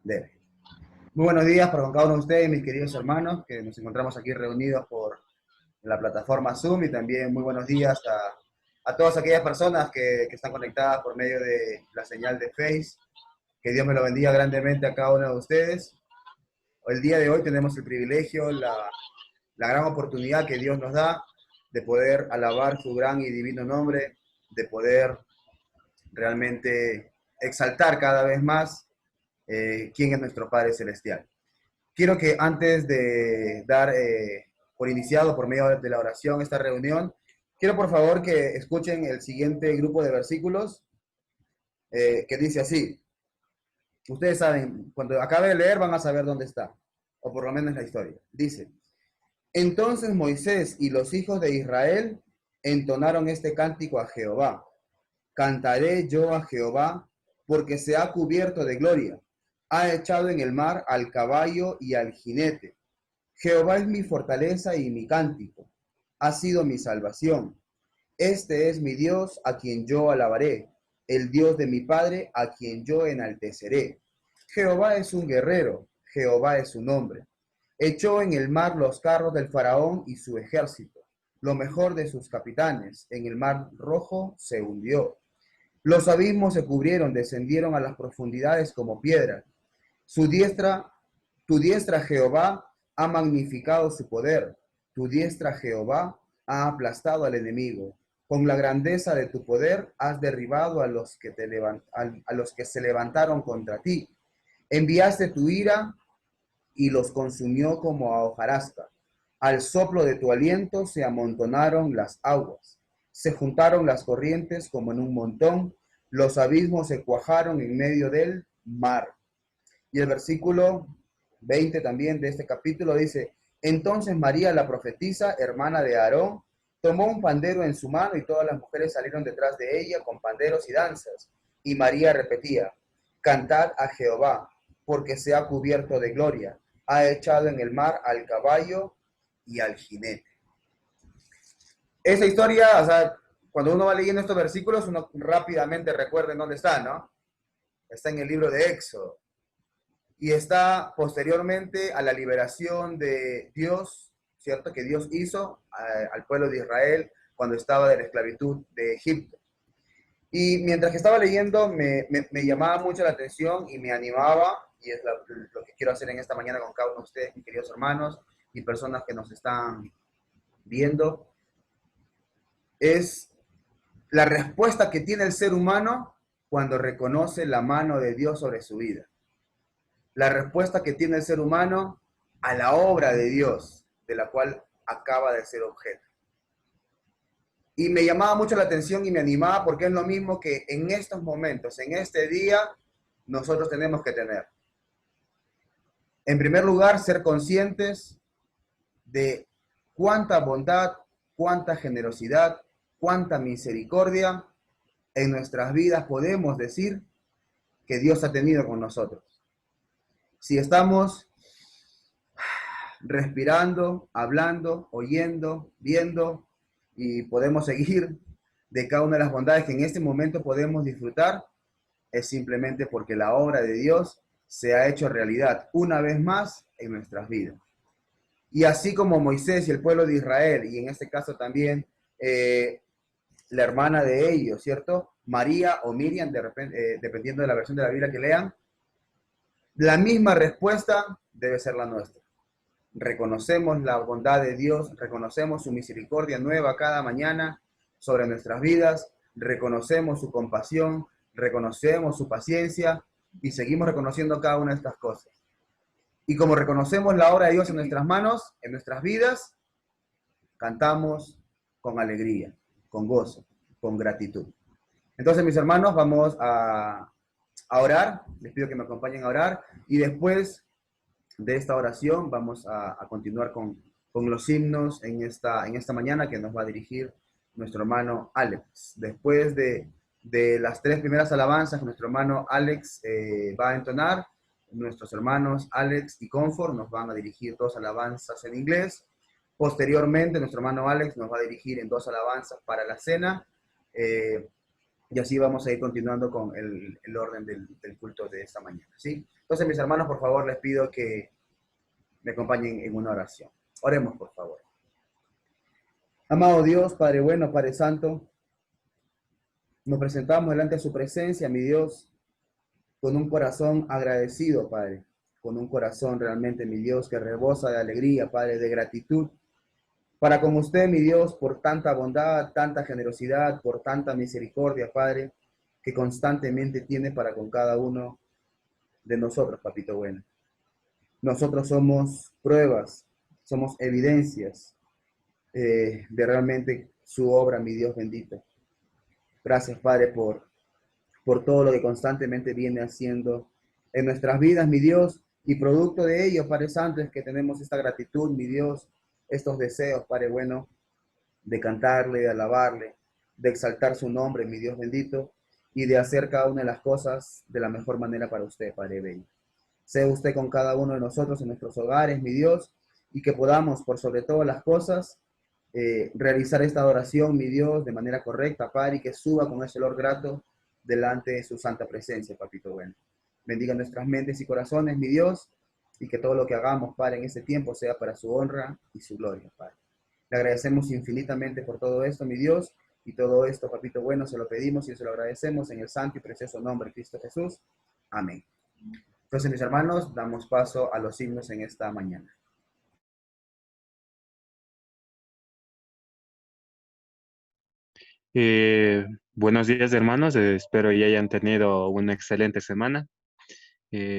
Debe. Muy buenos días para con cada uno de ustedes, mis queridos hermanos, que nos encontramos aquí reunidos por la plataforma Zoom, y también muy buenos días a todas aquellas personas que están conectadas por medio de la señal de Face. Que Dios me lo bendiga grandemente a cada uno de ustedes. El día de hoy tenemos el privilegio, la gran oportunidad que Dios nos da de poder alabar su gran y divino nombre, de poder realmente exaltar cada vez más quién es nuestro Padre Celestial. Quiero que antes de dar por iniciado por medio de la oración esta reunión, quiero por favor que escuchen el siguiente grupo de versículos que dice así. Ustedes saben, cuando acabe de leer van a saber dónde está, o por lo menos la historia. Dice, entonces Moisés y los hijos de Israel entonaron este cántico a Jehová. Cantaré yo a Jehová, porque se ha cubierto de gloria. Ha echado en el mar al caballo y al jinete. Jehová es mi fortaleza y mi cántico. Ha sido mi salvación. Este es mi Dios, a quien yo alabaré, el Dios de mi Padre, a quien yo enalteceré. Jehová es un guerrero, Jehová es su nombre. Echó en el mar los carros del faraón y su ejército, lo mejor de sus capitanes. En el mar rojo se hundió. Los abismos se cubrieron, descendieron a las profundidades como piedras. Su diestra, tu diestra, Jehová, ha magnificado su poder. Tu diestra, Jehová, ha aplastado al enemigo. Con la grandeza de tu poder has derribado a los que se levantaron contra ti. Enviaste tu ira y los consumió como a hojarasca. Al soplo de tu aliento se amontonaron las aguas. Se juntaron las corrientes como en un montón. Los abismos se cuajaron en medio del mar. Y el versículo 20 también de este capítulo dice, entonces María la profetisa, hermana de Aarón, tomó un pandero en su mano y todas las mujeres salieron detrás de ella con panderos y danzas. Y María repetía, cantad a Jehová, porque se ha cubierto de gloria, ha echado en el mar al caballo y al jinete. Esa historia, o sea, cuando uno va leyendo estos versículos, uno rápidamente recuerda en dónde está, ¿no? Está en el libro de Éxodo. Y está posteriormente a la liberación de Dios, ¿cierto? Que Dios hizo al pueblo de Israel cuando estaba de la esclavitud de Egipto. Y mientras que estaba leyendo, me llamaba mucho la atención y me animaba, y es lo que quiero hacer en esta mañana con cada uno de ustedes, mis queridos hermanos y personas que nos están viendo, es la respuesta que tiene el ser humano cuando reconoce la mano de Dios sobre su vida. La respuesta que tiene el ser humano a la obra de Dios, de la cual acaba de ser objeto. Y me llamaba mucho la atención y me animaba porque es lo mismo que en estos momentos, en este día, nosotros tenemos que tener. En primer lugar, ser conscientes de cuánta bondad, cuánta generosidad, cuánta misericordia en nuestras vidas podemos decir que Dios ha tenido con nosotros. Si estamos respirando, hablando, oyendo, viendo, y podemos seguir de cada una de las bondades que en este momento podemos disfrutar, es simplemente porque la obra de Dios se ha hecho realidad una vez más en nuestras vidas. Y así como Moisés y el pueblo de Israel, y en este caso también la hermana de ellos, ¿cierto? María o Miriam, dependiendo de la versión de la Biblia que lean, la misma respuesta debe ser la nuestra. Reconocemos la bondad de Dios, reconocemos su misericordia nueva cada mañana sobre nuestras vidas, reconocemos su compasión, reconocemos su paciencia y seguimos reconociendo cada una de estas cosas. Y como reconocemos la obra de Dios en nuestras manos, en nuestras vidas, cantamos con alegría, con gozo, con gratitud. Entonces, mis hermanos, vamos a orar. Les pido que me acompañen a orar y después de esta oración vamos a continuar con los himnos en esta mañana que nos va a dirigir nuestro hermano Alex. Después de las tres primeras alabanzas que nuestro hermano Alex va a entonar, nuestros hermanos Alex y Comfort nos van a dirigir dos alabanzas en inglés. Posteriormente, nuestro hermano Alex nos va a dirigir en dos alabanzas para la cena. Y así vamos a ir continuando con el orden del culto de esta mañana, ¿sí? Entonces, mis hermanos, por favor, les pido que me acompañen en una oración. Oremos, por favor. Amado Dios, Padre bueno, Padre santo, nos presentamos delante de su presencia, mi Dios, con un corazón agradecido, Padre, con un corazón realmente, mi Dios, que rebosa de alegría, Padre, de gratitud, para con usted, mi Dios, por tanta bondad, tanta generosidad, por tanta misericordia, Padre, que constantemente tiene para con cada uno de nosotros, Papito bueno. Nosotros somos pruebas, somos evidencias de realmente su obra, mi Dios bendito. Gracias, Padre, por todo lo que constantemente viene haciendo en nuestras vidas, mi Dios, y producto de ello, Padre Santo, es que tenemos esta gratitud, mi Dios, estos deseos, Padre bueno, de cantarle, de alabarle, de exaltar su nombre, mi Dios bendito, y de hacer cada una de las cosas de la mejor manera para usted, Padre bello. Sea usted con cada uno de nosotros en nuestros hogares, mi Dios, y que podamos, por sobre todas las cosas, realizar esta adoración, mi Dios, de manera correcta, Padre, y que suba con ese olor grato delante de su santa presencia, Papito bueno. Bendiga nuestras mentes y corazones, mi Dios, y que todo lo que hagamos, Padre, en este tiempo sea para su honra y su gloria, Padre. Le agradecemos infinitamente por todo esto, mi Dios, y todo esto, Papito bueno, se lo pedimos y se lo agradecemos en el santo y precioso nombre de Cristo Jesús. Amén. Entonces, mis hermanos, damos paso a los signos en esta mañana. Buenos días, hermanos. Espero ya hayan tenido una excelente semana.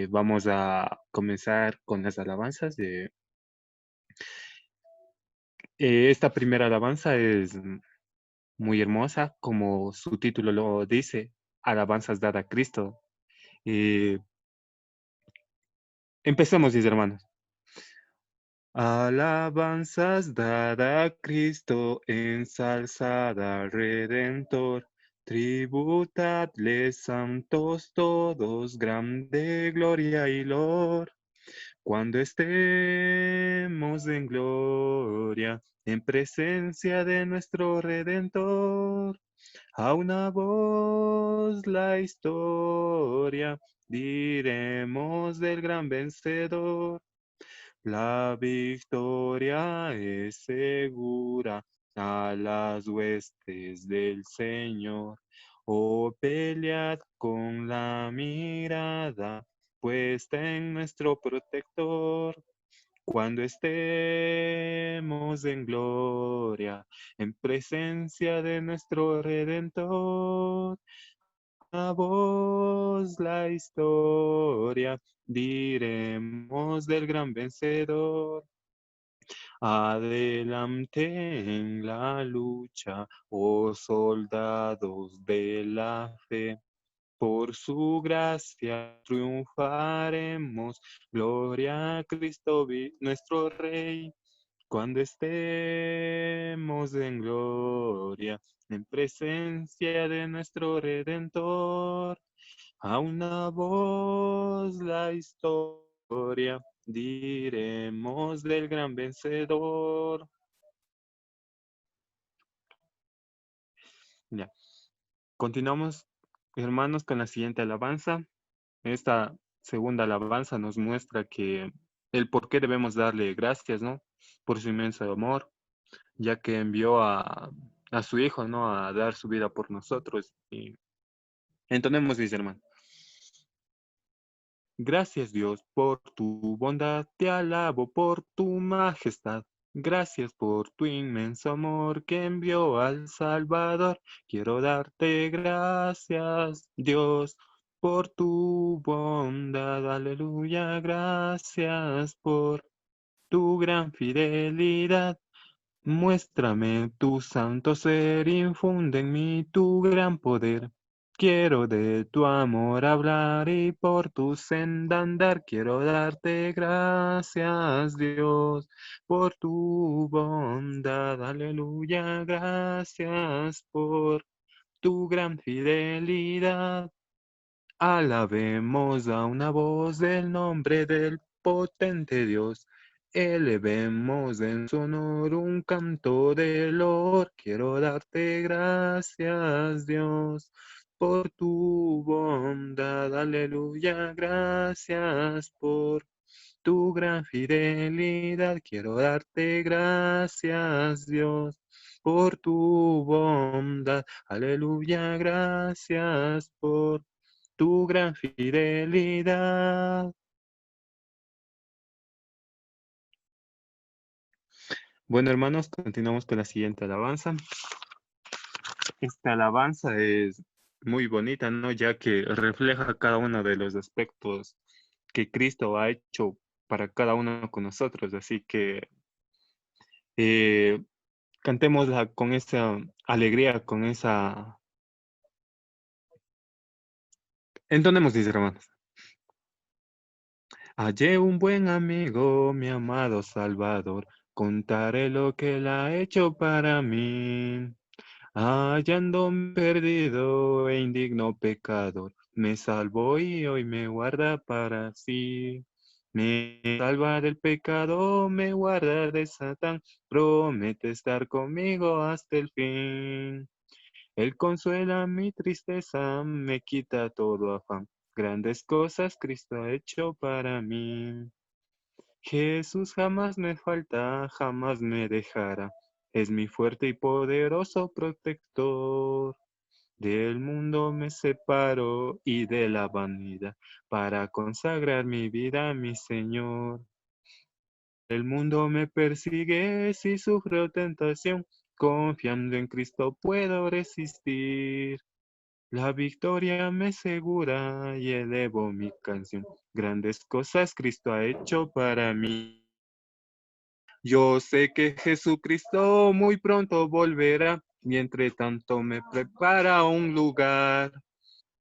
Vamos a comenzar con las alabanzas. Esta primera alabanza es muy hermosa, como su título lo dice, alabanzas dada a Cristo. Eh, Empecemos, mis hermanos. Alabanzas dada a Cristo, ensalzada al Redentor. Tributadle santos todos, grande gloria y lor. Cuando estemos en gloria, en presencia de nuestro Redentor, a una voz la historia diremos del gran vencedor. La victoria es segura a las huestes del Señor. Oh, pelead con la mirada puesta en nuestro protector. Cuando estemos en gloria, en presencia de nuestro Redentor, a vos la historia diremos del gran vencedor. Adelante en la lucha, oh soldados de la fe. Por su gracia triunfaremos. Gloria a Cristo, nuestro Rey. Cuando estemos en gloria, en presencia de nuestro Redentor, a una voz la historia diremos del gran vencedor. Ya. Continuamos, hermanos, con la siguiente alabanza. Esta segunda alabanza nos muestra que el por qué debemos darle gracias, ¿no? Por su inmenso amor, ya que envió a su Hijo, ¿no? A dar su vida por nosotros. Y entonemos, mis hermanos. Gracias, Dios, por tu bondad, te alabo por tu majestad. Gracias por tu inmenso amor que envió al Salvador. Quiero darte gracias, Dios, por tu bondad. Aleluya, gracias por tu gran fidelidad. Muéstrame tu santo ser, infunde en mí tu gran poder. Quiero de tu amor hablar y por tu senda andar. Quiero darte gracias, Dios, por tu bondad. Aleluya, gracias por tu gran fidelidad. Alabemos a una voz del nombre del potente Dios. Elevemos en su honor un canto de loor. Quiero darte gracias, Dios, por tu bondad, aleluya, gracias por tu gran fidelidad. Quiero darte gracias, Dios, por tu bondad, aleluya, gracias por tu gran fidelidad. Bueno, hermanos, continuamos con la siguiente alabanza. Esta alabanza es muy bonita, ¿no? Ya que refleja cada uno de los aspectos que Cristo ha hecho para cada uno con nosotros. Así que cantémosla con esa alegría, con esa... Entonemos, dice, hermanos. Hallé un buen amigo, mi amado Salvador, contaré lo que él ha hecho para mí. Hallándome perdido e indigno pecador, me salvó y hoy me guarda para sí. Me salva del pecado, me guarda de Satán, promete estar conmigo hasta el fin. Él consuela mi tristeza, me quita todo afán. Grandes cosas Cristo ha hecho para mí. Jesús jamás me falta, jamás me dejará. Es mi fuerte y poderoso protector. Del mundo me separo y de la vanidad para consagrar mi vida a mi Señor. El mundo me persigue si sufro tentación. Confiando en Cristo puedo resistir. La victoria me segura y elevo mi canción. Grandes cosas Cristo ha hecho para mí. Yo sé que Jesucristo muy pronto volverá, y entre tanto me prepara un lugar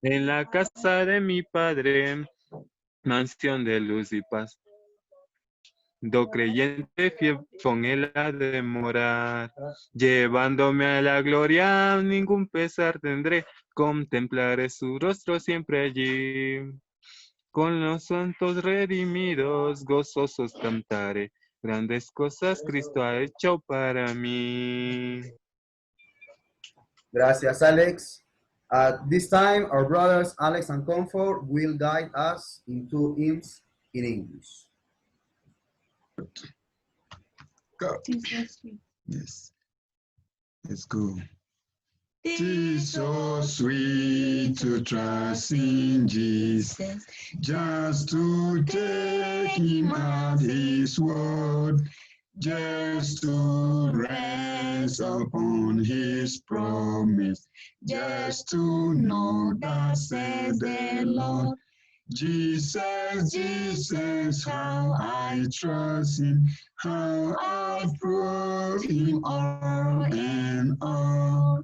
en la casa de mi Padre, mansión de luz y paz. Do creyente fiel con él ha de morar, llevándome a la gloria, ningún pesar tendré, contemplaré su rostro siempre allí. Con los santos redimidos, gozosos cantaré, grandes cosas Cristo ha hecho para mí. Gracias, Alex. At this time, our brothers Alex and Comfort will guide us in two hymns in English. Go. Yes. Let's go. Tis so sweet to trust in Jesus, just to take him at his word, just to rest upon his promise, just to know that said the Lord. Jesus, Jesus, how I trust him, how I prove him all and all.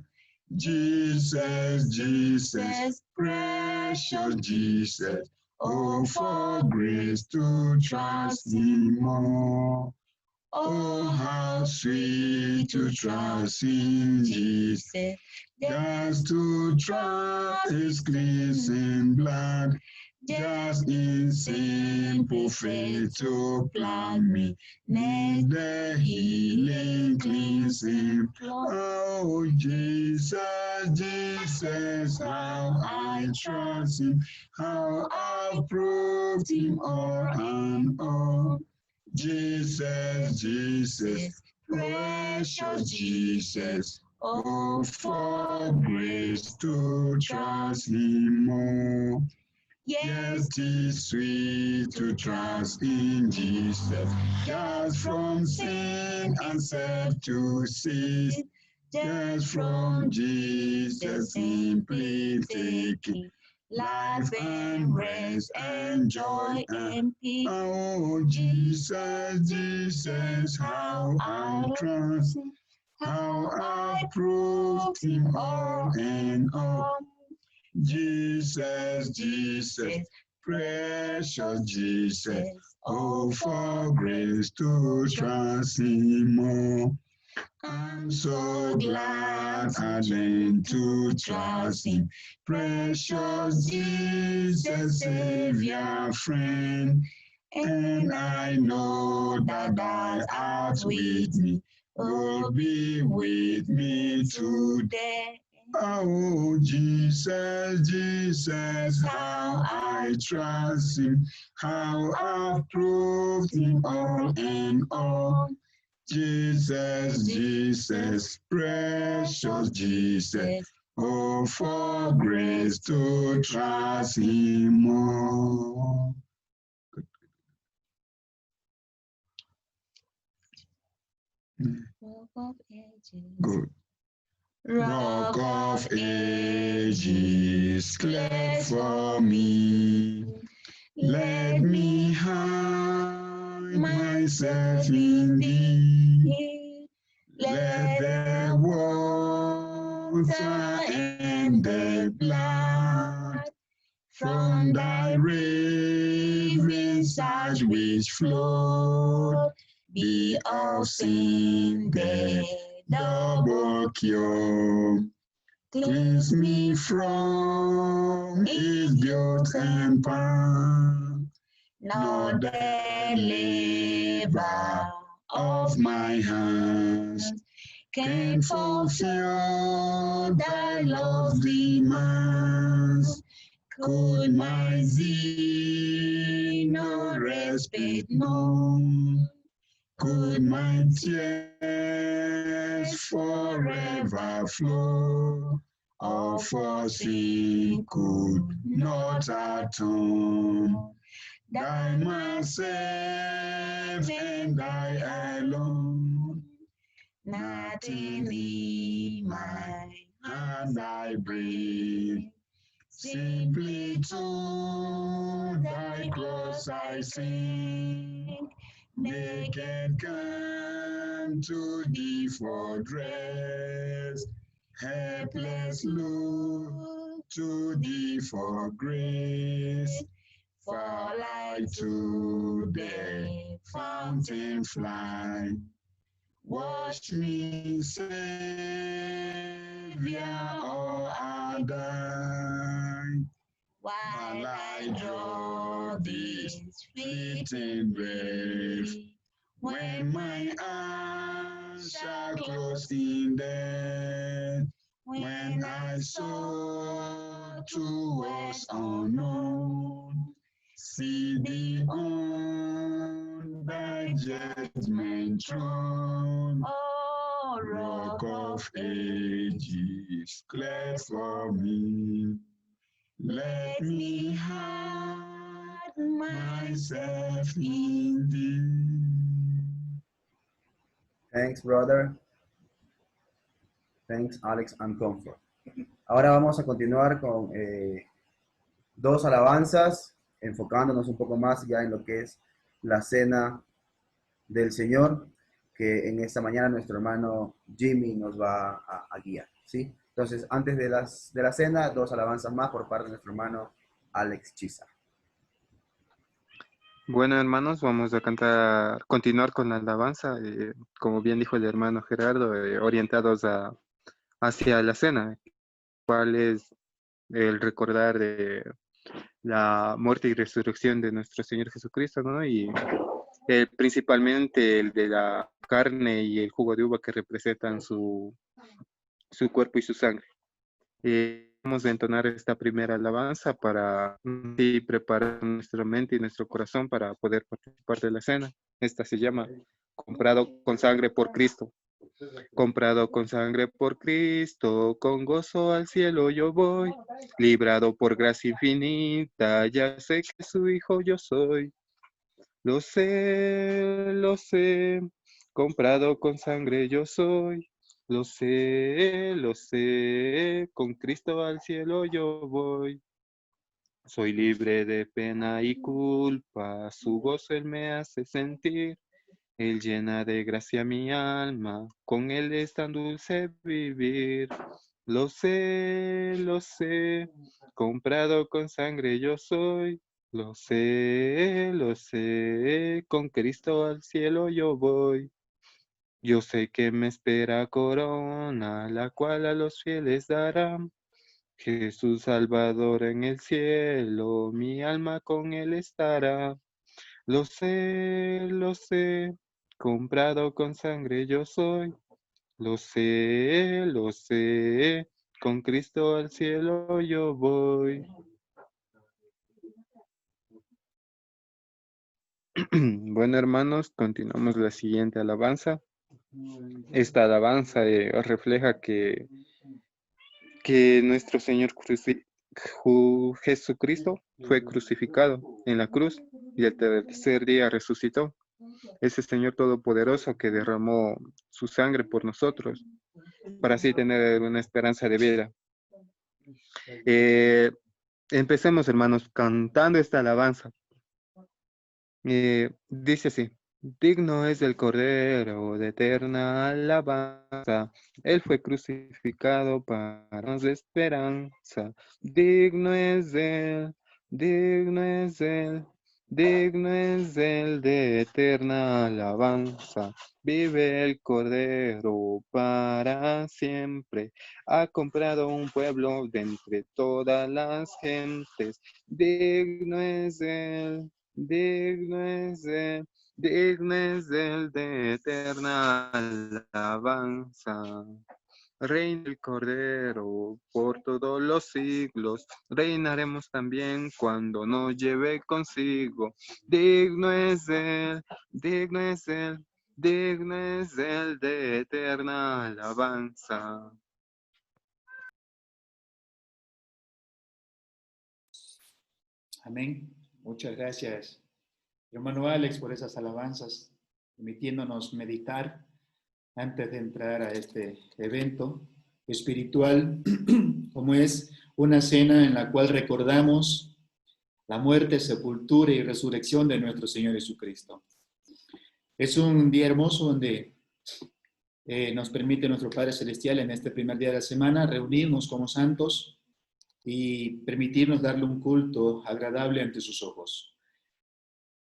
Jesus, Jesus, precious Jesus, oh, for grace to trust him more. Oh, how sweet to trust in Jesus, just to trust his cleansing blood, just in simple faith to plant me, need the healing cleansing blood. Oh, Jesus, Jesus, how I trust him, how I've proved him all and all. Jesus, Jesus, precious Jesus, oh, for grace to trust him more. Yes, 'tis sweet to trust in Jesus, just from sin and self to cease, just from Jesus simply taking life and rest and joy and peace. Oh, Jesus, Jesus, how I trust him, how I proved him all and all. Jesus, Jesus, precious Jesus, oh, for grace to trust him more. I'm so glad I learned to trust him, precious Jesus, Savior, friend. And I know that thou art with me, will be with me today Oh, Jesus, Jesus, how I trust him, how I've proved him all in all. Jesus, Jesus, precious Jesus, oh, for grace to trust him more. Good. Rock of ages, clear for me. Let me hide myself in thee. Let the water and the blood from thy raving surge which flowed be of sin the double cure. Cleanse me from its guilt and pain, not the labor of my hands can fulfill thy love's demands. Could my zeal no respite know? Could my tears forever flow? All for sin could not atone. Thy myself and thy alone. Nothing in my hand I bring. Simply to thy cross I sing. Naked come to thee for dress. Helpless look to thee for grace. Fall I to the fountain fly. Wash me, Savior, or I'll die. While I draw this fleeting breath, when my eyes shall close in death, when I soar towards unknown, see thee on thy judgment throne. Oh, Rock of ages, clear for me. Let me hide myself in thee. Thanks, brother. Thanks, Alex and Comfort. Ahora vamos a continuar con dos alabanzas, enfocándonos un poco más ya en lo que es la cena del Señor, que en esta mañana nuestro hermano Jimmy nos va a guiar, ¿sí? Entonces, antes de la cena, dos alabanzas más por parte de nuestro hermano Alex Chisa. Bueno, hermanos, vamos a continuar con la alabanza, como bien dijo el hermano Gerardo, orientados hacia la cena, cuál es el recordar de la muerte y resurrección de nuestro Señor Jesucristo, ¿no? Y principalmente el de la carne y el jugo de uva que representan su cuerpo y su sangre. Vamos a entonar esta primera alabanza para preparar nuestra mente y nuestro corazón para poder participar de la cena. Esta se llama Comprado con sangre por Cristo. Comprado con sangre por Cristo, con gozo al cielo yo voy. Librado por gracia infinita, ya sé que su hijo yo soy. Lo sé, comprado con sangre yo soy. Lo sé, con Cristo al cielo yo voy. Soy libre de pena y culpa, su gozo Él me hace sentir. Él llena de gracia mi alma, con Él es tan dulce vivir. Lo sé, comprado con sangre yo soy. Lo sé, con Cristo al cielo yo voy. Yo sé que me espera corona, la cual a los fieles darán. Jesús Salvador en el cielo, mi alma con Él estará. Lo sé, comprado con sangre yo soy. Lo sé, Con Cristo al cielo yo voy. Bueno, hermanos, continuamos la siguiente alabanza. Esta alabanza refleja que nuestro Señor Jesucristo fue crucificado en la cruz y el tercer día resucitó. Ese Señor Todopoderoso que derramó su sangre por nosotros para así tener una esperanza de vida. Empecemos, hermanos, cantando esta alabanza. Dice así: digno es el Cordero de eterna alabanza, Él fue crucificado para darnos esperanza. Digno es Él, digno es Él, digno es Él de eterna alabanza. Vive el Cordero para siempre, ha comprado un pueblo de entre todas las gentes. Digno es Él. Digno es Él de eterna alabanza. Reina el Cordero por todos los siglos, reinaremos también cuando nos lleve consigo. Digno es Él, digno es Él, digno es Él de eterna alabanza. Amén. Muchas gracias, hermano Alex, por esas alabanzas, permitiéndonos meditar antes de entrar a este evento espiritual, como es una cena en la cual recordamos la muerte, sepultura y resurrección de nuestro Señor Jesucristo. Es un día hermoso donde nos permite nuestro Padre Celestial en este primer día de la semana reunirnos como santos y permitirnos darle un culto agradable ante sus ojos.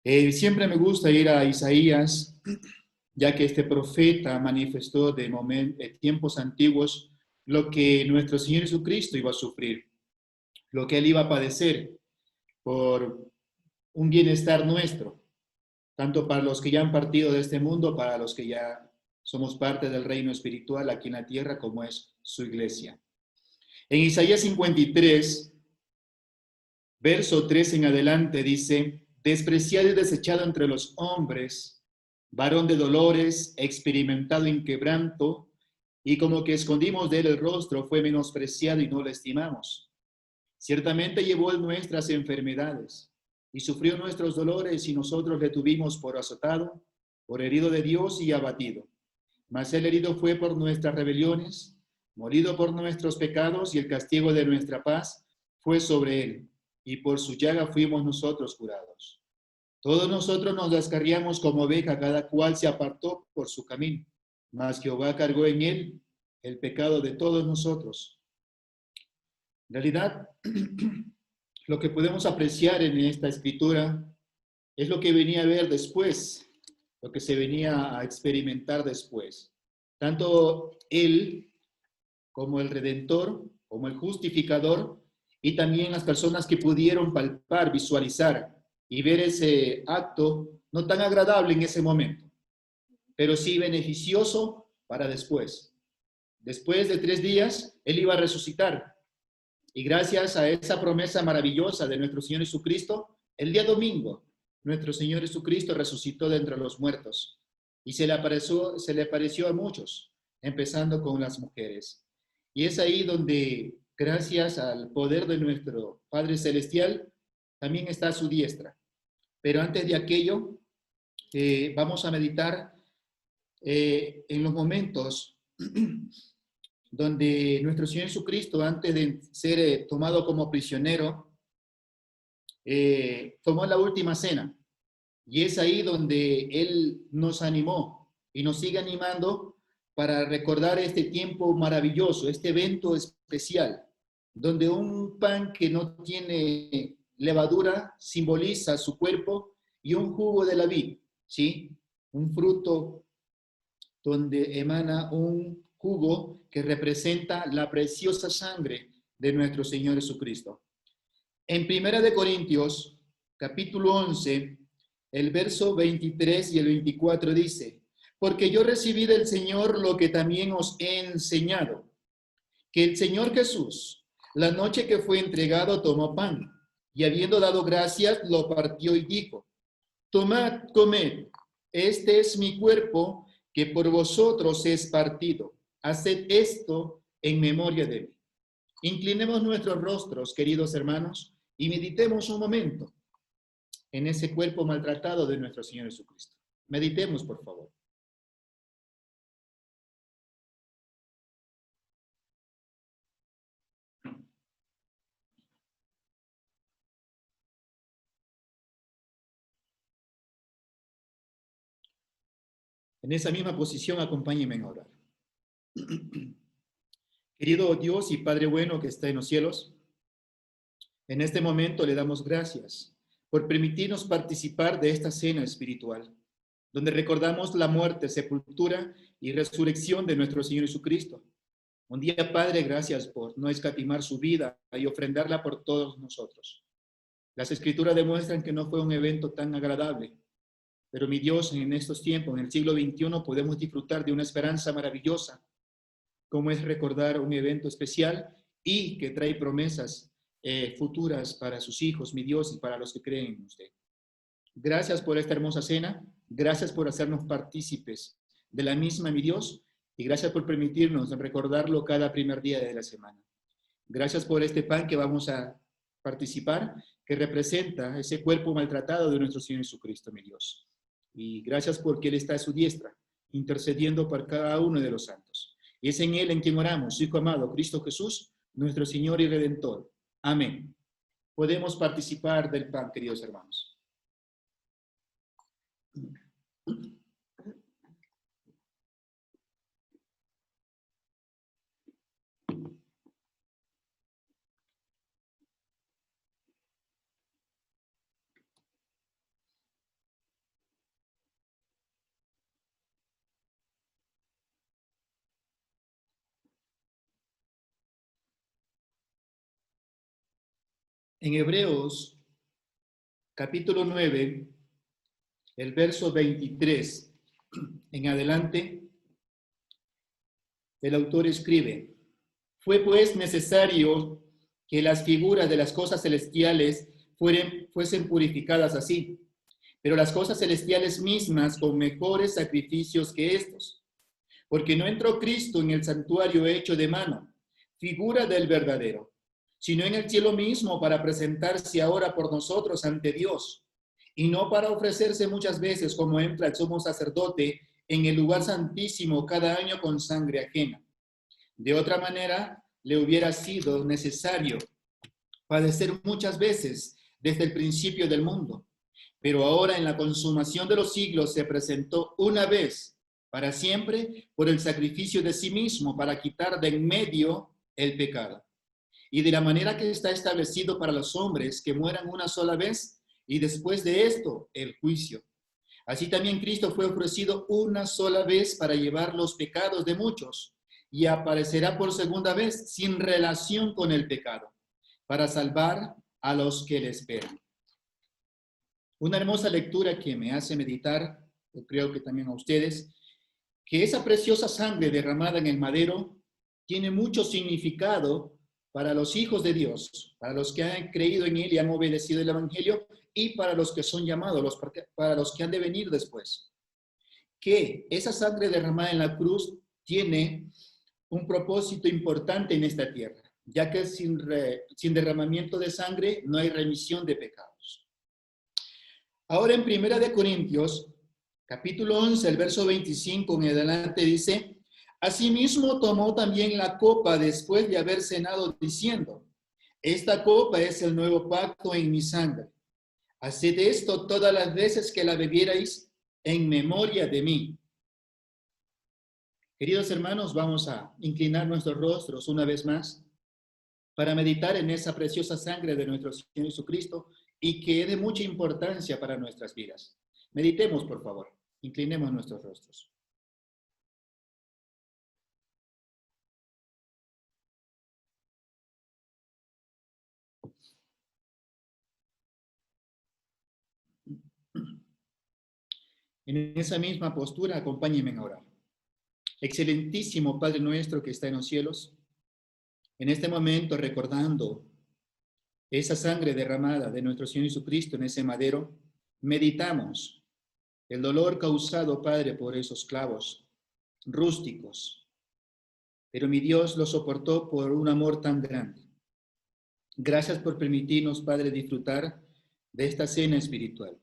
Siempre me gusta ir a Isaías, ya que este profeta manifestó de tiempos antiguos lo que nuestro Señor Jesucristo iba a sufrir, lo que Él iba a padecer por un bienestar nuestro, tanto para los que ya han partido de este mundo, para los que ya somos parte del reino espiritual aquí en la tierra, como es su iglesia. En Isaías 53, verso 3 en adelante, dice: despreciado y desechado entre los hombres, varón de dolores, experimentado en quebranto, y como que escondimos de él el rostro, fue menospreciado y no lo estimamos. Ciertamente llevó él nuestras enfermedades, y sufrió nuestros dolores, y nosotros le tuvimos por azotado, por herido de Dios y abatido. Mas el herido fue por nuestras rebeliones, molido por nuestros pecados, y el castigo de nuestra paz fue sobre él, y por su llaga fuimos nosotros curados. Todos nosotros nos descarriamos como oveja, cada cual se apartó por su camino, mas Jehová cargó en él el pecado de todos nosotros. En realidad, lo que podemos apreciar en esta escritura es lo que venía a ver después, lo que se venía a experimentar después. Tanto él como el Redentor, como el Justificador, y también las personas que pudieron palpar, visualizar y ver ese acto no tan agradable en ese momento, pero sí beneficioso para después. Después de 3 días, Él iba a resucitar. Y gracias a esa promesa maravillosa de nuestro Señor Jesucristo, el día domingo, nuestro Señor Jesucristo resucitó de entre los muertos. Y se le apareció a muchos, empezando con las mujeres. Y es ahí donde, gracias al poder de nuestro Padre Celestial, también está a su diestra. Pero antes de aquello, vamos a meditar en los momentos donde nuestro Señor Jesucristo, antes de ser tomado como prisionero, tomó la última cena. Y es ahí donde Él nos animó y nos sigue animando para recordar este tiempo maravilloso, este evento especial, donde un pan que no tiene levadura simboliza su cuerpo y un jugo de la vid, ¿sí? Un fruto donde emana un jugo que representa la preciosa sangre de nuestro Señor Jesucristo. En 1 Corintios, capítulo 11, el verso 23 y el 24 dice: porque yo recibí del Señor lo que también os he enseñado, que el Señor Jesús, la noche que fue entregado, tomó pan, y habiendo dado gracias, lo partió y dijo, tomad, comed, este es mi cuerpo, que por vosotros es partido. Haced esto en memoria de mí. Inclinemos nuestros rostros, queridos hermanos, y meditemos un momento en ese cuerpo maltratado de nuestro Señor Jesucristo. Meditemos, por favor. En esa misma posición, acompáñenme en orar. Querido Dios y Padre bueno que está en los cielos, en este momento le damos gracias por permitirnos participar de esta cena espiritual, donde recordamos la muerte, sepultura y resurrección de nuestro Señor Jesucristo. Un día, Padre, gracias por no escatimar su vida y ofrendarla por todos nosotros. Las Escrituras demuestran que no fue un evento tan agradable, pero mi Dios, en estos tiempos, en el siglo XXI, podemos disfrutar de una esperanza maravillosa, como es recordar un evento especial y que trae promesas futuras para sus hijos, mi Dios, y para los que creen en usted. Gracias por esta hermosa cena, gracias por hacernos partícipes de la misma, mi Dios, y gracias por permitirnos recordarlo cada primer día de la semana. Gracias por este pan que vamos a participar, que representa ese cuerpo maltratado de nuestro Señor Jesucristo, mi Dios. Y gracias porque Él está a su diestra, intercediendo por cada uno de los santos. Y es en Él en quien oramos, Hijo amado, Cristo Jesús, nuestro Señor y Redentor. Amén. Podemos participar del pan, queridos hermanos. En Hebreos, capítulo 9, el verso 23 en adelante, el autor escribe, fue pues necesario que las figuras de las cosas celestiales fuesen purificadas así, pero las cosas celestiales mismas con mejores sacrificios que estos, porque no entró Cristo en el santuario hecho de mano, figura del verdadero, sino en el cielo mismo para presentarse ahora por nosotros ante Dios, y no para ofrecerse muchas veces como entra el sumo sacerdote en el lugar santísimo cada año con sangre ajena. De otra manera, le hubiera sido necesario padecer muchas veces desde el principio del mundo, pero ahora en la consumación de los siglos se presentó una vez para siempre por el sacrificio de sí mismo para quitar de en medio el pecado. Y de la manera que está establecido para los hombres que mueran una sola vez y después de esto el juicio. Así también Cristo fue ofrecido una sola vez para llevar los pecados de muchos y aparecerá por segunda vez sin relación con el pecado para salvar a los que le esperan. Una hermosa lectura que me hace meditar, yo creo que también a ustedes, que esa preciosa sangre derramada en el madero tiene mucho significado para los hijos de Dios, para los que han creído en Él y han obedecido el Evangelio, y para los que son llamados, para los que han de venir después. Que esa sangre derramada en la cruz tiene un propósito importante en esta tierra, ya que sin derramamiento de sangre no hay remisión de pecados. Ahora en 1 Corintios, capítulo 11, el verso 25 en adelante dice, asimismo tomó también la copa después de haber cenado diciendo, esta copa es el nuevo pacto en mi sangre. Haced esto todas las veces que la bebierais en memoria de mí. Queridos hermanos, vamos a inclinar nuestros rostros una vez más para meditar en esa preciosa sangre de nuestro Señor Jesucristo y que es de mucha importancia para nuestras vidas. Meditemos, por favor. Inclinemos nuestros rostros. En esa misma postura, acompáñenme a orar. Excelentísimo Padre nuestro que está en los cielos, En este momento, recordando esa sangre derramada de nuestro Señor Jesucristo en ese madero, meditamos el dolor causado, Padre, por esos clavos rústicos. Pero mi Dios lo soportó por un amor tan grande. Gracias por permitirnos, Padre, disfrutar de esta cena espiritual.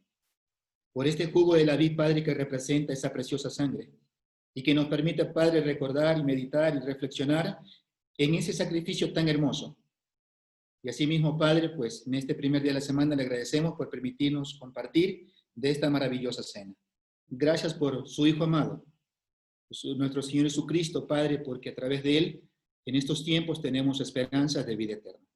Por este jugo de la vid, Padre, que representa esa preciosa sangre. Y que nos permite, Padre, recordar y meditar y reflexionar en ese sacrificio tan hermoso. Y asimismo, Padre, pues en este primer día de la semana le agradecemos por permitirnos compartir de esta maravillosa cena. Gracias por su Hijo amado, nuestro Señor Jesucristo, Padre, porque a través de Él, en estos tiempos, tenemos esperanzas de vida eterna.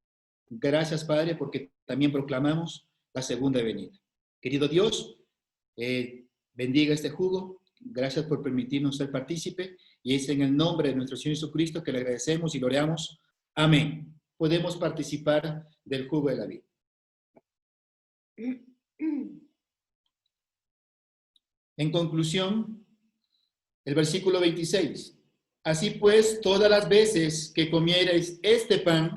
Gracias, Padre, porque también proclamamos la segunda venida. Querido Dios, bendiga este jugo. Gracias por permitirnos ser partícipe. Y es en el nombre de nuestro Señor Jesucristo que le agradecemos y lo oramos. Amén. Podemos participar del jugo de la vida. En conclusión, el versículo 26. Así pues, todas las veces que comierais este pan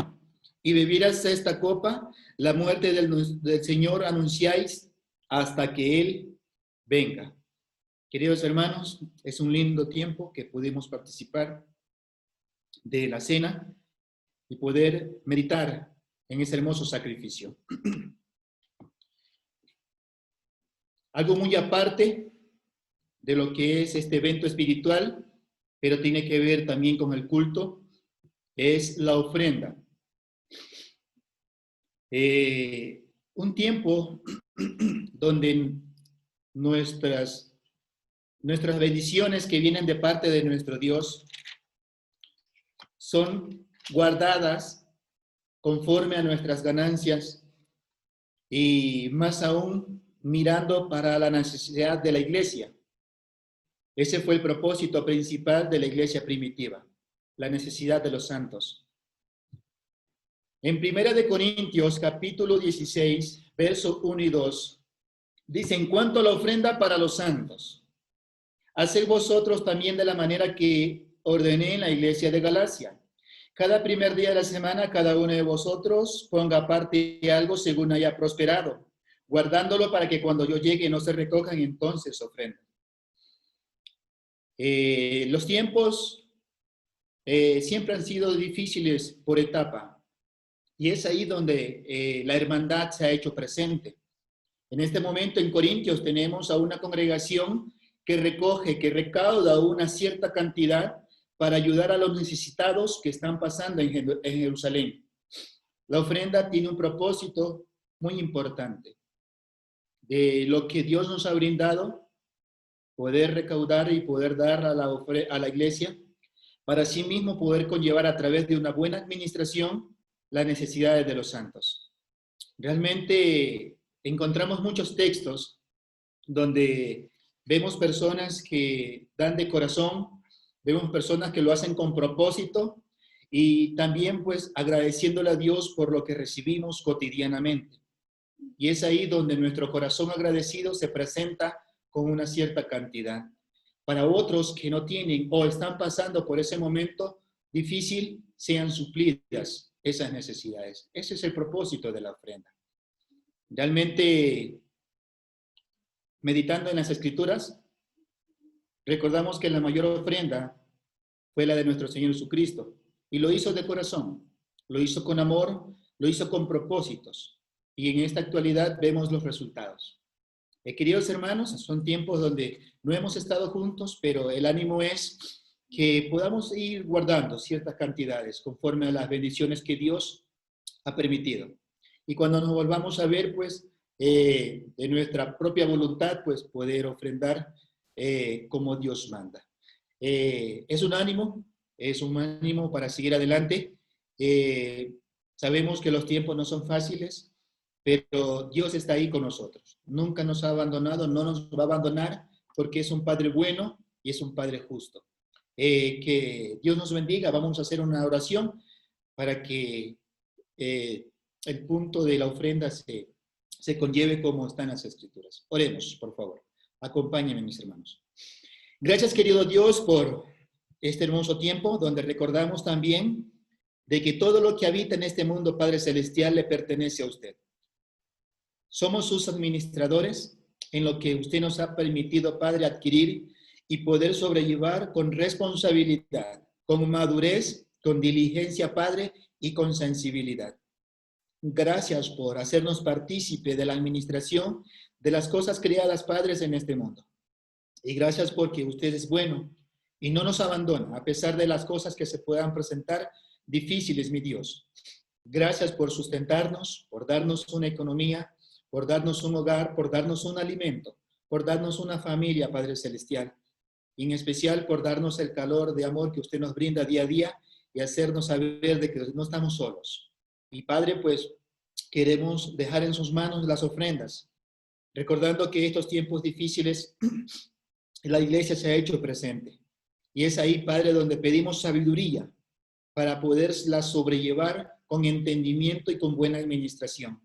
y bebierais esta copa, la muerte del Señor anunciáis hasta que Él venga. Queridos hermanos, es un lindo tiempo que pudimos participar de la cena y poder meditar en ese hermoso sacrificio. Algo muy aparte de lo que es este evento espiritual, pero tiene que ver también con el culto, es la ofrenda. Un tiempo donde nuestras bendiciones que vienen de parte de nuestro Dios son guardadas conforme a nuestras ganancias y más aún mirando para la necesidad de la iglesia. Ese fue el propósito principal de la iglesia primitiva, la necesidad de los santos. En 1 Corintios, capítulo 16, versos 1 y 2, dice, en cuanto a la ofrenda para los santos, haced vosotros también de la manera que ordené en la iglesia de Galacia. Cada primer día de la semana, cada uno de vosotros ponga aparte algo según haya prosperado, guardándolo para que cuando yo llegue no se recojan entonces ofrendas. Los tiempos siempre han sido difíciles por etapa y es ahí donde la hermandad se ha hecho presente. En este momento en Corintios tenemos a una congregación que recoge, que recauda una cierta cantidad para ayudar a los necesitados que están pasando en Jerusalén. La ofrenda tiene un propósito muy importante. De lo que Dios nos ha brindado, poder recaudar y poder dar a la iglesia, para sí mismo poder conllevar a través de una buena administración las necesidades de los santos. Realmente encontramos muchos textos donde vemos personas que dan de corazón, vemos personas que lo hacen con propósito y también pues agradeciéndole a Dios por lo que recibimos cotidianamente. Y es ahí donde nuestro corazón agradecido se presenta con una cierta cantidad. Para otros que no tienen o están pasando por ese momento difícil, sean suplidas esas necesidades. Ese es el propósito de la ofrenda. Realmente, meditando en las Escrituras, recordamos que la mayor ofrenda fue la de nuestro Señor Jesucristo. Y lo hizo de corazón, lo hizo con amor, lo hizo con propósitos. Y en esta actualidad vemos los resultados. Queridos hermanos, son tiempos donde no hemos estado juntos, pero el ánimo es que podamos ir guardando ciertas cantidades conforme a las bendiciones que Dios ha permitido. Y cuando nos volvamos a ver, pues, de nuestra propia voluntad, pues, poder ofrendar como Dios manda. Es un ánimo para seguir adelante. Sabemos que los tiempos no son fáciles, pero Dios está ahí con nosotros. Nunca nos ha abandonado, no nos va a abandonar, porque es un Padre bueno y es un Padre justo. Que Dios nos bendiga. Vamos a hacer una oración para que el punto de la ofrenda se conlleve como están las Escrituras. Oremos, por favor. Acompáñenme, mis hermanos. Gracias, querido Dios, por este hermoso tiempo donde recordamos también de que todo lo que habita en este mundo, Padre Celestial, le pertenece a usted. Somos sus administradores en lo que usted nos ha permitido, Padre, adquirir y poder sobrellevar con responsabilidad, con madurez, con diligencia, Padre, y con sensibilidad. Gracias por hacernos partícipe de la administración de las cosas creadas, Padres, en este mundo. Y gracias porque usted es bueno y no nos abandona, a pesar de las cosas que se puedan presentar difíciles, mi Dios. Gracias por sustentarnos, por darnos una economía, por darnos un hogar, por darnos un alimento, por darnos una familia, Padre Celestial. Y en especial por darnos el calor de amor que usted nos brinda día a día y hacernos saber de que no estamos solos. Y Padre, pues queremos dejar en sus manos las ofrendas, recordando que estos tiempos difíciles la iglesia se ha hecho presente. Y es ahí, Padre, donde pedimos sabiduría para poderla sobrellevar con entendimiento y con buena administración.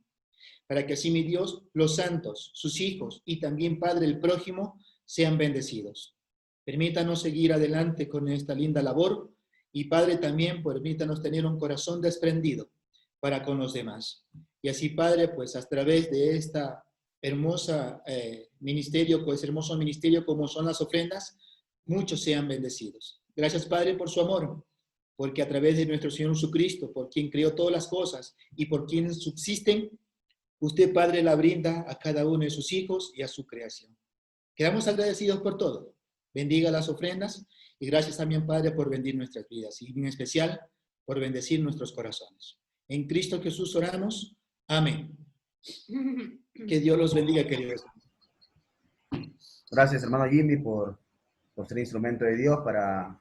Para que así, mi Dios, los santos, sus hijos y también, Padre, el prójimo, sean bendecidos. Permítanos seguir adelante con esta linda labor y, Padre, también permítanos tener un corazón desprendido para con los demás. Y así, Padre, pues a través de esta hermosa ministerio, pues hermoso ministerio como son las ofrendas, muchos sean bendecidos. Gracias, Padre, por su amor, porque a través de nuestro Señor Jesucristo, por quien creó todas las cosas y por quien subsisten, usted, Padre, la brinda a cada uno de sus hijos y a su creación. Quedamos agradecidos por todo. Bendiga las ofrendas y gracias también, Padre, por bendecir nuestras vidas y en especial por bendecir nuestros corazones. En Cristo Jesús oramos. Amén. Que Dios los bendiga, queridos. Gracias, hermano Jimmy, por ser instrumento de Dios para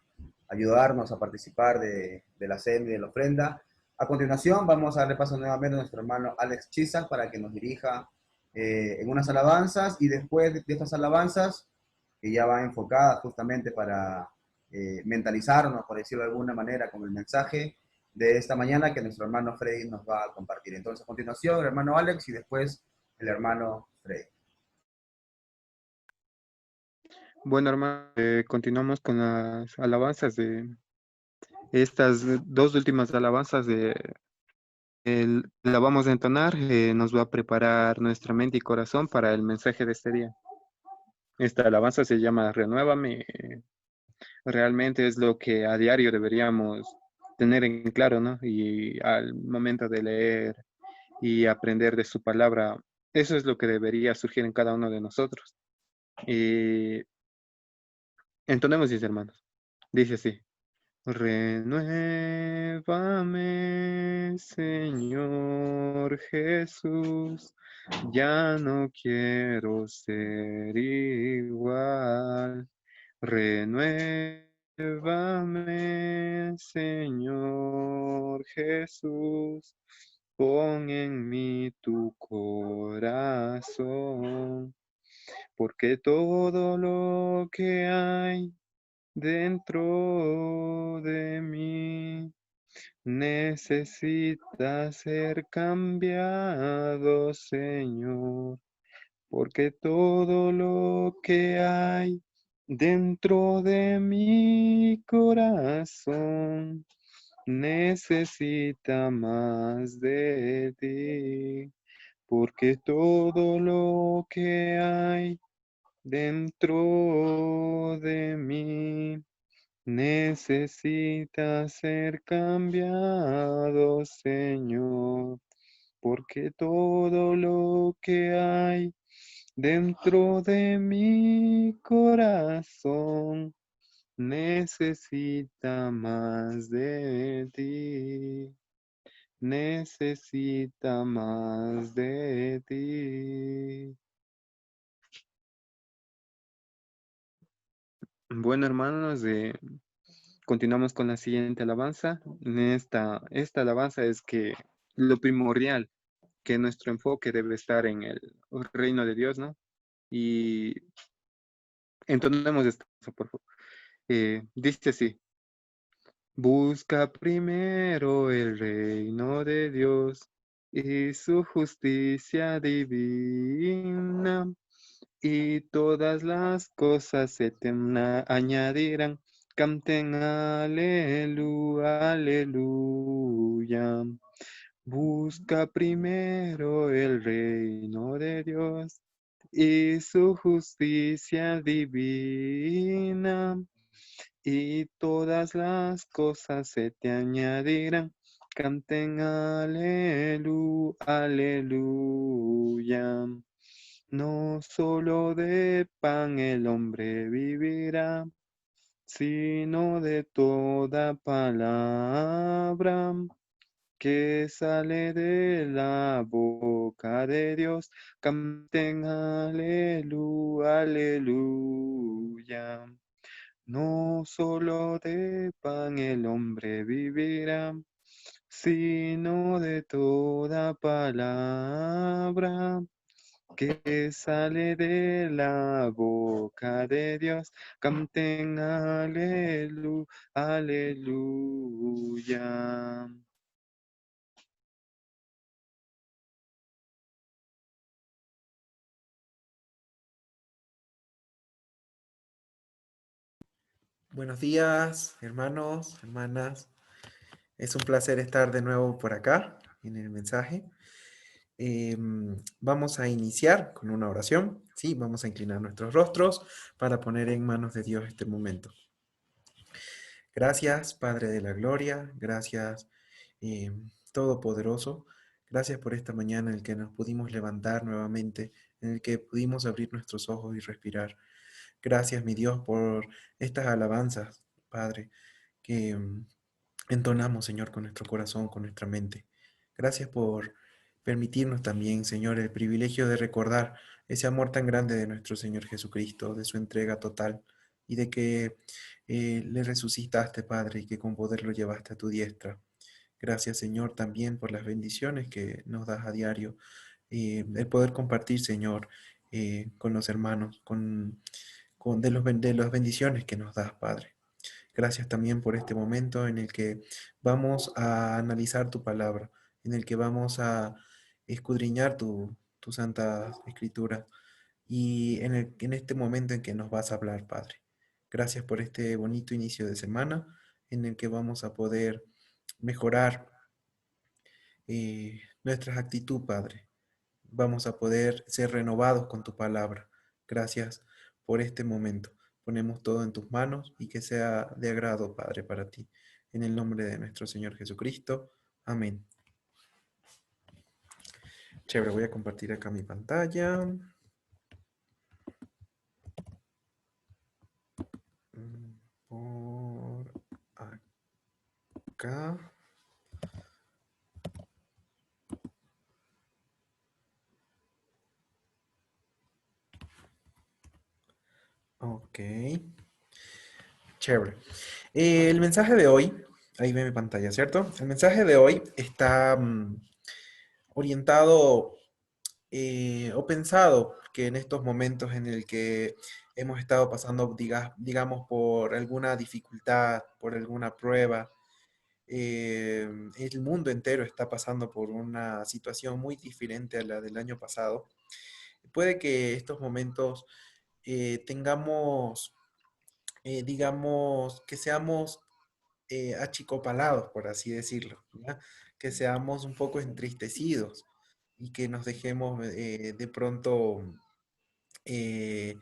ayudarnos a participar de la cena y de la ofrenda. A continuación, vamos a darle paso nuevamente a nuestro hermano Alex Chizak para que nos dirija en unas alabanzas y después de estas alabanzas, que ya va enfocada justamente para mentalizarnos, por decirlo de alguna manera, con el mensaje de esta mañana que nuestro hermano Freddy nos va a compartir. Entonces, a continuación, el hermano Alex y después el hermano Freddy. Bueno, hermano, continuamos con las alabanzas de estas dos últimas alabanzas la vamos a entonar, nos va a preparar nuestra mente y corazón para el mensaje de este día. Esta alabanza se llama Renuévame. Realmente es lo que a diario deberíamos tener en claro, ¿no? Y al momento de leer y aprender de su palabra, eso es lo que debería surgir en cada uno de nosotros. Y entonemos, mis hermanos. Dice así. Renuévame, Señor Jesús, ya no quiero ser igual. Renuévame, Señor Jesús, pon en mí tu corazón, porque todo lo que hay dentro de mí necesita ser cambiado, Señor, porque todo lo que hay dentro de mi corazón necesita más de ti, porque todo lo que hay dentro de mí necesita ser cambiado, Señor, porque todo lo que hay dentro de mi corazón necesita más de ti, necesita más de ti. Bueno, hermanos, continuamos con la siguiente alabanza. Esta alabanza es que lo primordial, que nuestro enfoque debe estar en el reino de Dios, ¿no? Y entonemos esto, por favor. Dice así. Busca primero el reino de Dios y su justicia divina, y todas las cosas se te añadirán. Canten aleluya, aleluya. Busca primero el reino de Dios y su justicia divina, y todas las cosas se te añadirán. Canten aleluya, aleluya. No solo de pan el hombre vivirá, sino de toda palabra que sale de la boca de Dios. Canten aleluya, aleluya. No solo de pan el hombre vivirá, sino de toda palabra que sale de la boca de Dios. Canten aleluya, aleluya. Buenos días, hermanos, hermanas. Es un placer estar de nuevo por acá en el mensaje. Vamos a iniciar con una oración. Sí, vamos a inclinar nuestros rostros para poner en manos de Dios este momento. Gracias, Padre de la Gloria. Gracias, Todopoderoso. Gracias por esta mañana en la que nos pudimos levantar nuevamente, en el que pudimos abrir nuestros ojos y respirar. Gracias, mi Dios, por estas alabanzas, Padre, que entonamos, Señor, con nuestro corazón, con nuestra mente. Gracias por permitirnos también, Señor, el privilegio de recordar ese amor tan grande de nuestro Señor Jesucristo, de su entrega total y de que le resucitaste, Padre, y que con poder lo llevaste a tu diestra. Gracias, Señor, también por las bendiciones que nos das a diario, el poder compartir, Señor, con los hermanos, de las bendiciones que nos das, Padre. Gracias también por este momento en el que vamos a analizar tu palabra, en el que vamos a escudriñar tu Santa Escritura y en este momento en que nos vas a hablar, Padre. Gracias por este bonito inicio de semana en el que vamos a poder mejorar nuestra actitud, Padre. Vamos a poder ser renovados con tu palabra. Gracias por este momento. Ponemos todo en tus manos y que sea de agrado, Padre, para ti. En el nombre de nuestro Señor Jesucristo. Amén. Chévere, voy a compartir acá mi pantalla. Por acá. Ok. Chévere. El mensaje de hoy, ahí ve mi pantalla, ¿cierto? El mensaje de hoy está orientado o pensado que en estos momentos en el que hemos estado pasando, digamos, por alguna dificultad, por alguna prueba, el mundo entero está pasando por una situación muy diferente a la del año pasado. Puede que estos momentos tengamos, digamos, que seamos achicopalados, por así decirlo, ¿ya? Que seamos un poco entristecidos y que nos dejemos de pronto que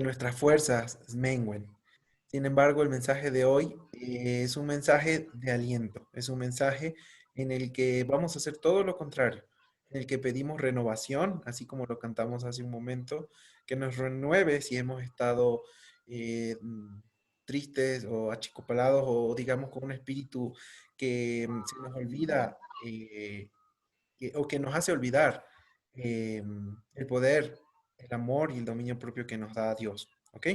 nuestras fuerzas mengüen. Sin embargo, el mensaje de hoy es un mensaje de aliento, es un mensaje en el que vamos a hacer todo lo contrario, en el que pedimos renovación, así como lo cantamos hace un momento, que nos renueve si hemos estado tristes o achicopalados o digamos con un espíritu que se nos olvida o que nos hace olvidar el poder, el amor y el dominio propio que nos da Dios. ¿Ok?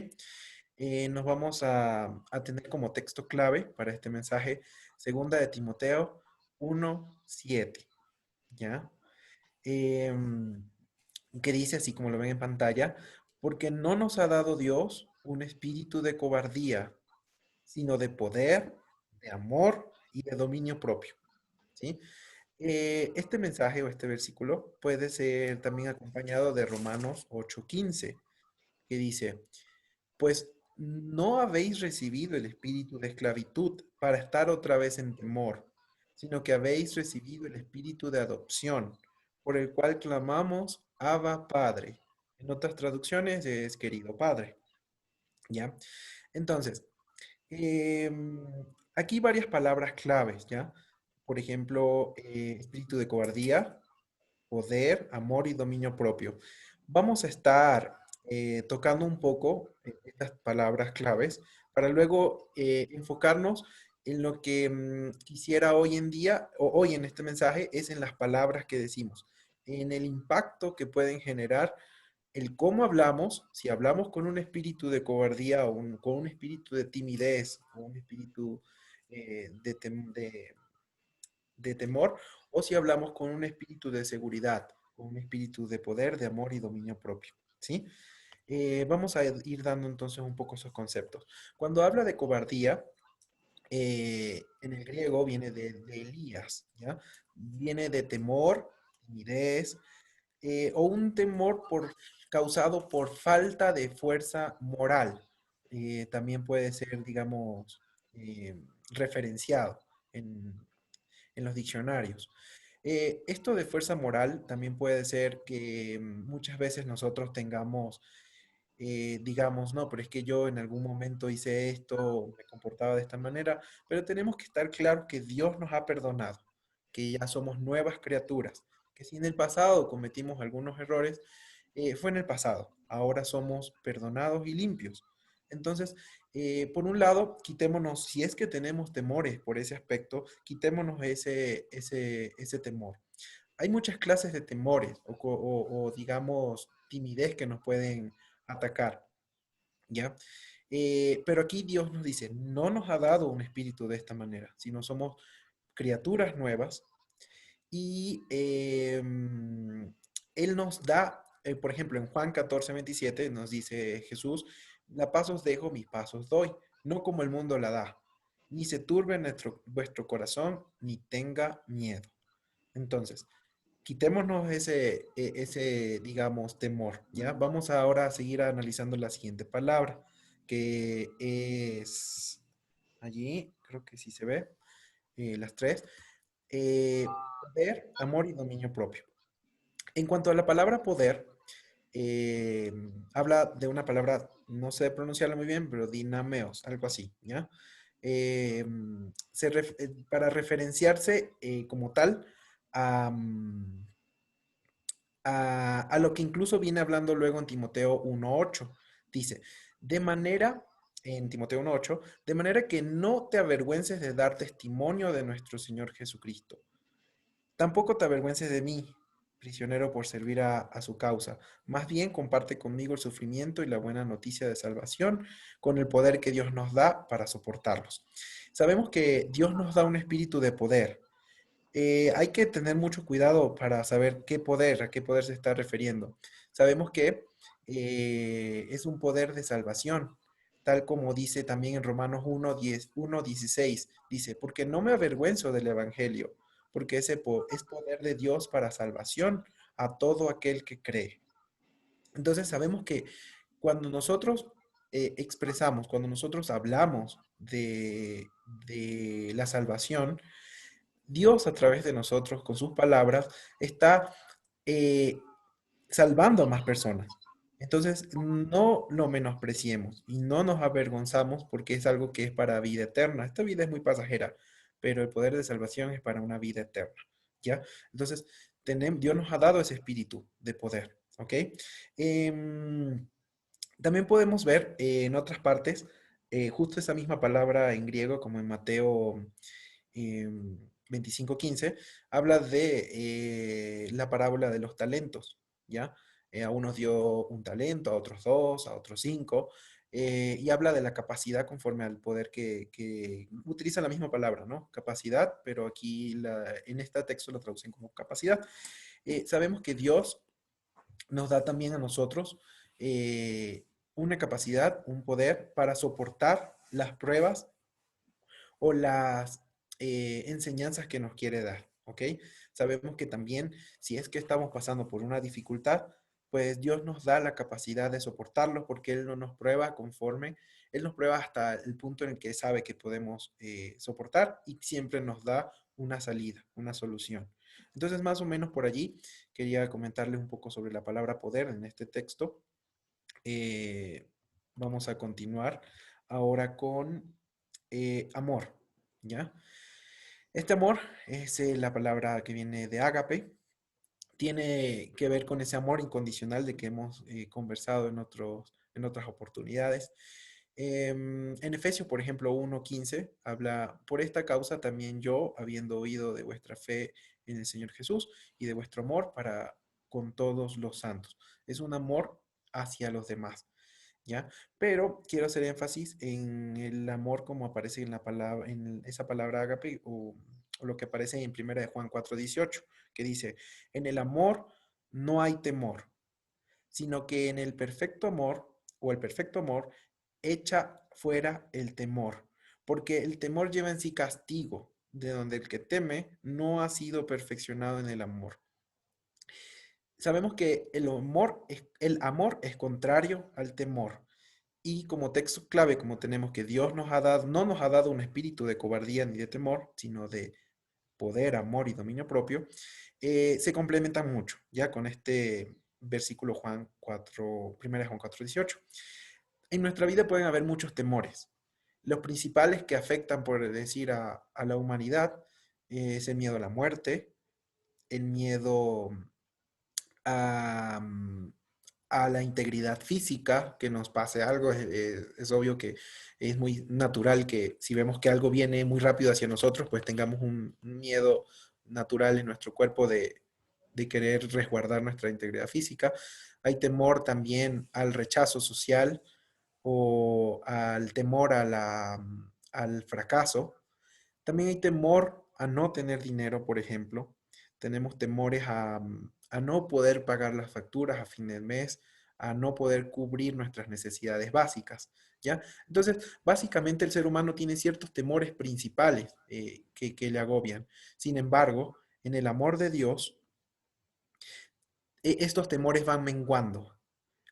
Nos vamos a tener como texto clave para este mensaje segunda de Timoteo 1:7, ¿ya? Em, que dice así como lo ven en pantalla, porque no nos ha dado Dios un espíritu de cobardía, sino de poder, de amor y de dominio propio, ¿sí? Este mensaje o este versículo puede ser también acompañado de Romanos 8:15, que dice, pues no habéis recibido el espíritu de esclavitud para estar otra vez en temor, sino que habéis recibido el espíritu de adopción, por el cual clamamos, Abba, Padre. En otras traducciones es querido Padre, ¿ya? Entonces, em, aquí varias palabras claves, ¿ya? Por ejemplo, espíritu de cobardía, poder, amor y dominio propio. Vamos a estar tocando un poco estas palabras claves para luego enfocarnos en lo que quisiera hoy en día, o hoy en este mensaje, es en las palabras que decimos, en el impacto que pueden generar el cómo hablamos, si hablamos con un espíritu de cobardía o con un espíritu de timidez o un espíritu de temor, o si hablamos con un espíritu de seguridad, con un espíritu de poder, de amor y dominio propio, ¿sí? Vamos a ir dando entonces un poco esos conceptos. Cuando habla de cobardía, en el griego viene de Elías, ¿ya? Viene de temor, timidez, o un temor causado por falta de fuerza moral. También puede ser, digamos, referenciado en, en los diccionarios. Esto de fuerza moral también puede ser que muchas veces nosotros tengamos, digamos, no, pero es que yo en algún momento hice esto, me comportaba de esta manera, pero tenemos que estar claros que Dios nos ha perdonado, que ya somos nuevas criaturas, que si en el pasado cometimos algunos errores, fue en el pasado, ahora somos perdonados y limpios. Entonces, por un lado, quitémonos, si es que tenemos temores por ese aspecto, quitémonos ese temor. Hay muchas clases de temores o, digamos, timidez que nos pueden atacar, ¿ya? Pero aquí Dios nos dice, no nos ha dado un espíritu de esta manera, sino somos criaturas nuevas y Él nos da, por ejemplo, en Juan 14:27 nos dice Jesús, la paz os dejo, mis pasos doy, no como el mundo la da, ni se turbe vuestro corazón, ni tenga miedo. Entonces, quitémonos ese, digamos, temor, ¿ya? Vamos ahora a seguir analizando la siguiente palabra, que es allí, creo que sí se ve, las tres, poder, amor y dominio propio. En cuanto a la palabra poder, habla de una palabra, no sé pronunciarla muy bien, pero dinameos, algo así, ¿ya? Para referenciarse como tal a, a lo que incluso viene hablando luego en Timoteo 1:8. Dice, de manera, en Timoteo 1:8, de manera que no te avergüences de dar testimonio de nuestro Señor Jesucristo. Tampoco te avergüences de mí, prisionero por servir a su causa. Más bien comparte conmigo el sufrimiento y la buena noticia de salvación con el poder que Dios nos da para soportarlos. Sabemos que Dios nos da un espíritu de poder. Hay que tener mucho cuidado para saber a qué poder se está refiriendo. Sabemos que es un poder de salvación, tal como dice también en Romanos 1:16, dice, porque no me avergüenzo del Evangelio, porque es poder de Dios para salvación a todo aquel que cree. Entonces sabemos que cuando nosotros expresamos, cuando nosotros hablamos de la salvación, Dios a través de nosotros, con sus palabras, está eh, salvando a más personas. Entonces, no lo menospreciemos y no nos avergonzamos porque es algo que es para vida eterna. Esta vida es muy pasajera, pero el poder de salvación es para una vida eterna, ¿ya? Entonces, Dios nos ha dado ese espíritu de poder, ¿ok? Em, También podemos ver en otras partes justo esa misma palabra en griego, como en Mateo 25:15, habla de la parábola de los talentos, ¿ya? A unos dio un talento, a otros dos, a otros cinco, y habla de la capacidad conforme al poder que utiliza la misma palabra, ¿no? Capacidad, pero aquí en este texto lo traducen como capacidad. Sabemos que Dios nos da también a nosotros una capacidad, un poder para soportar las pruebas o las enseñanzas que nos quiere dar, ¿ok? Sabemos que también si es que estamos pasando por una dificultad, pues Dios nos da la capacidad de soportarlos porque Él no nos prueba conforme, Él nos prueba hasta el punto en el que sabe que podemos soportar y siempre nos da una salida, una solución. Entonces, más o menos por allí quería comentarles un poco sobre la palabra poder en este texto. Vamos a continuar ahora con amor, ¿ya? Este amor es la palabra que viene de ágape, tiene que ver con ese amor incondicional de que hemos conversado en otras oportunidades. En Efesios, por ejemplo, 1:15, habla, por esta causa también yo, habiendo oído de vuestra fe en el Señor Jesús y de vuestro amor para con todos los santos. Es un amor hacia los demás, ¿ya? Pero quiero hacer énfasis en el amor como aparece en la palabra, en esa palabra ágape o lo que aparece en 1 Juan 4:18, que dice, en el amor no hay temor, sino que en el perfecto amor o el perfecto amor echa fuera el temor, porque el temor lleva en sí castigo, de donde el que teme no ha sido perfeccionado en el amor. Sabemos que el amor es contrario al temor. Y como texto clave, como tenemos que Dios nos ha dado, no nos ha dado un espíritu de cobardía ni de temor, sino de poder, amor y dominio propio, se complementan mucho, ya con este versículo Juan 4, 1 Juan 4:18. En nuestra vida pueden haber muchos temores. Los principales que afectan, por decir, a la humanidad es el miedo a la muerte, el miedo a, a la integridad física, que nos pase algo. Es obvio que es muy natural que si vemos que algo viene muy rápido hacia nosotros, pues tengamos un miedo natural en nuestro cuerpo de querer resguardar nuestra integridad física. Hay temor también al rechazo social o al temor al fracaso. También hay temor a no tener dinero, por ejemplo. Tenemos temores a no poder pagar las facturas a fin del mes, a no poder cubrir nuestras necesidades básicas, ¿ya? Entonces, básicamente el ser humano tiene ciertos temores principales que le agobian. Sin embargo, en el amor de Dios, estos temores van menguando.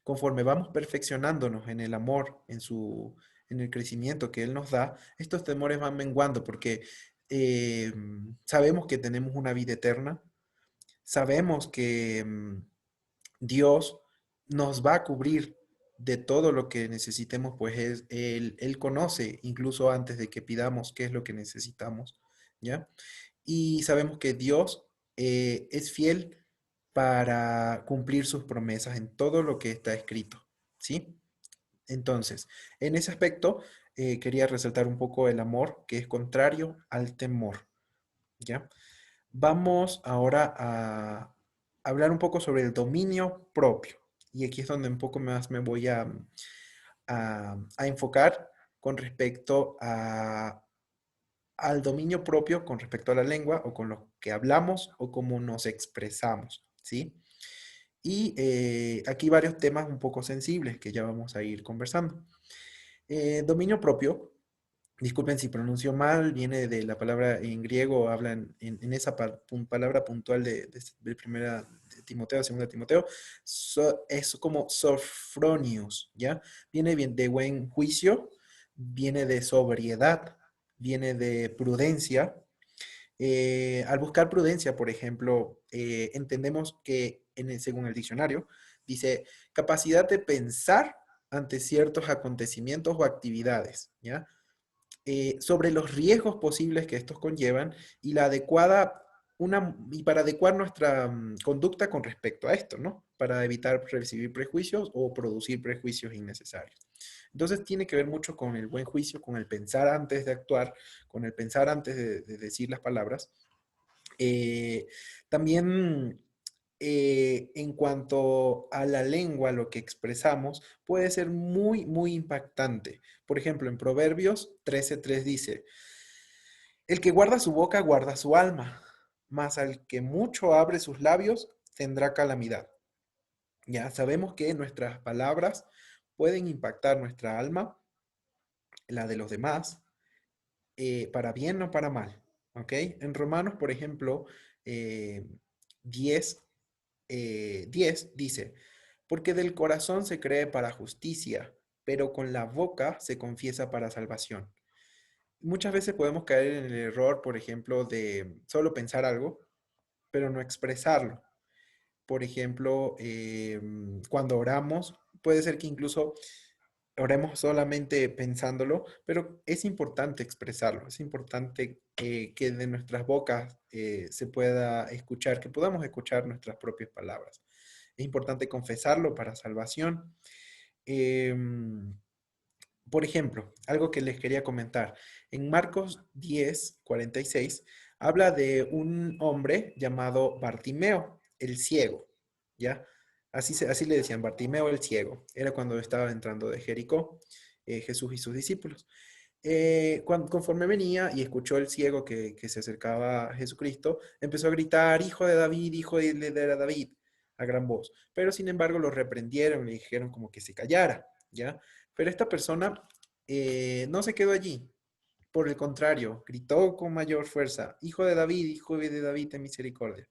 Conforme vamos perfeccionándonos en el amor, en el crecimiento que Él nos da, estos temores van menguando porque eh, sabemos que tenemos una vida eterna, sabemos que Dios nos va a cubrir de todo lo que necesitemos, pues Él conoce incluso antes de que pidamos qué es lo que necesitamos, ¿ya? Y sabemos que Dios es fiel para cumplir sus promesas en todo lo que está escrito, ¿sí? Entonces, en ese aspecto, quería resaltar un poco el amor, que es contrario al temor, ¿ya? Vamos ahora a hablar un poco sobre el dominio propio. Y aquí es donde un poco más me voy a enfocar con respecto al dominio propio, con respecto a la lengua o con lo que hablamos o cómo nos expresamos, ¿sí? Y aquí varios temas un poco sensibles que ya vamos a ir conversando. Dominio propio, disculpen si pronuncio mal, viene de la palabra en griego, hablan en esa palabra puntual de primera de Timoteo, segunda de Timoteo, es como sophronios, ¿ya? Viene bien de buen juicio, viene de sobriedad, viene de prudencia. Al buscar prudencia, por ejemplo, entendemos que según el diccionario, dice capacidad de pensar ante ciertos acontecimientos o actividades, ¿ya? Sobre los riesgos posibles que estos conllevan y la adecuada, y para adecuar nuestra conducta con respecto a esto, ¿no? Para evitar recibir prejuicios o producir prejuicios innecesarios. Entonces tiene que ver mucho con el buen juicio, con el pensar antes de actuar, con el pensar antes de decir las palabras. También en cuanto a la lengua, lo que expresamos puede ser muy, muy impactante. Por ejemplo, en Proverbios 13:3 dice, el que guarda su boca guarda su alma, mas al que mucho abre sus labios tendrá calamidad. Ya sabemos que nuestras palabras pueden impactar nuestra alma, la de los demás, para bien o para mal. ¿Ok? En Romanos, por ejemplo, 10, 10 dice, porque del corazón se cree para justicia, pero con la boca se confiesa para salvación. Muchas veces podemos caer en el error, por ejemplo, de solo pensar algo, pero no expresarlo. Por ejemplo, cuando oramos, puede ser que incluso oremos solamente pensándolo, pero es importante expresarlo, es importante que de nuestras bocas se pueda escuchar, que podamos escuchar nuestras propias palabras. Es importante confesarlo para salvación. Em, por ejemplo, algo que les quería comentar. En Marcos 10:46 habla de un hombre llamado Bartimeo, el ciego, ¿ya? Así le decían, Bartimeo el ciego. Era cuando estaba entrando de Jericó, Jesús y sus discípulos. Conforme venía y escuchó el ciego que se acercaba a Jesucristo, empezó a gritar, hijo de David, hijo de David, a gran voz. Pero sin embargo lo reprendieron, le dijeron como que se callara, ¿ya? Pero esta persona no se quedó allí. Por el contrario, gritó con mayor fuerza, hijo de David, ten misericordia.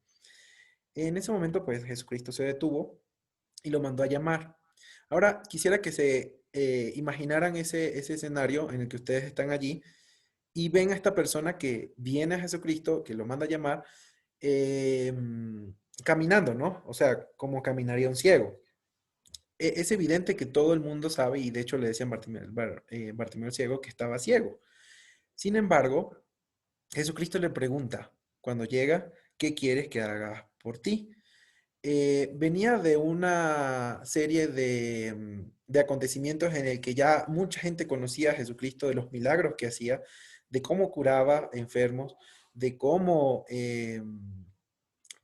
En ese momento, pues Jesucristo se detuvo y lo mandó a llamar. Ahora, quisiera que se imaginaran ese escenario en el que ustedes están allí y ven a esta persona que viene a Jesucristo, que lo manda a llamar, eh, caminando, ¿no? O sea, como caminaría un ciego. Es evidente que todo el mundo sabe, y de hecho le decían Bartimeo el ciego, que estaba ciego. Sin embargo, Jesucristo le pregunta cuando llega, ¿qué quieres que haga por ti? Venía de una serie de acontecimientos en el que ya mucha gente conocía a Jesucristo, de los milagros que hacía, de cómo curaba enfermos, de cómo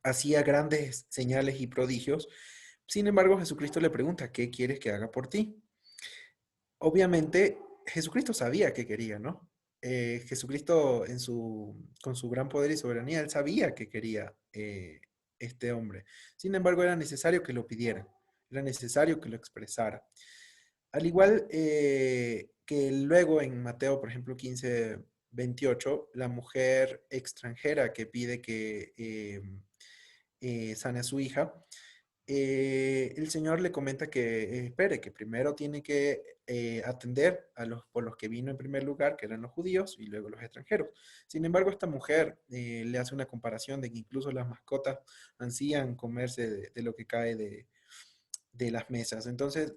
hacía grandes señales y prodigios. Sin embargo, Jesucristo le pregunta, ¿qué quieres que haga por ti? Obviamente, Jesucristo sabía qué quería, ¿no? Jesucristo con su gran poder y soberanía, él sabía qué quería este hombre. Sin embargo, era necesario que lo pidiera, era necesario que lo expresara. Al igual que luego en Mateo, por ejemplo, 15:28, la mujer extranjera que pide que sane a su hija, el Señor le comenta que espere, que primero tiene que atender por los que vino en primer lugar, que eran los judíos, y luego los extranjeros. Sin embargo, esta mujer le hace una comparación de que incluso las mascotas ansían comerse de lo que cae de las mesas. Entonces,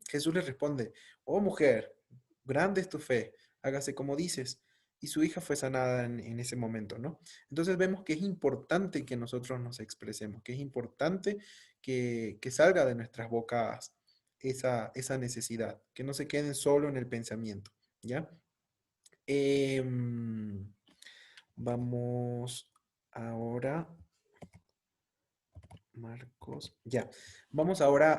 Jesús le responde, oh mujer, grande es tu fe, hágase como dices. Y su hija fue sanada en ese momento, ¿no? Entonces vemos que es importante que nosotros nos expresemos, que es importante que salga de nuestras bocas esa necesidad, que no se queden solo en el pensamiento, ¿ya? Em, Vamos ahora Marcos, ya. Vamos ahora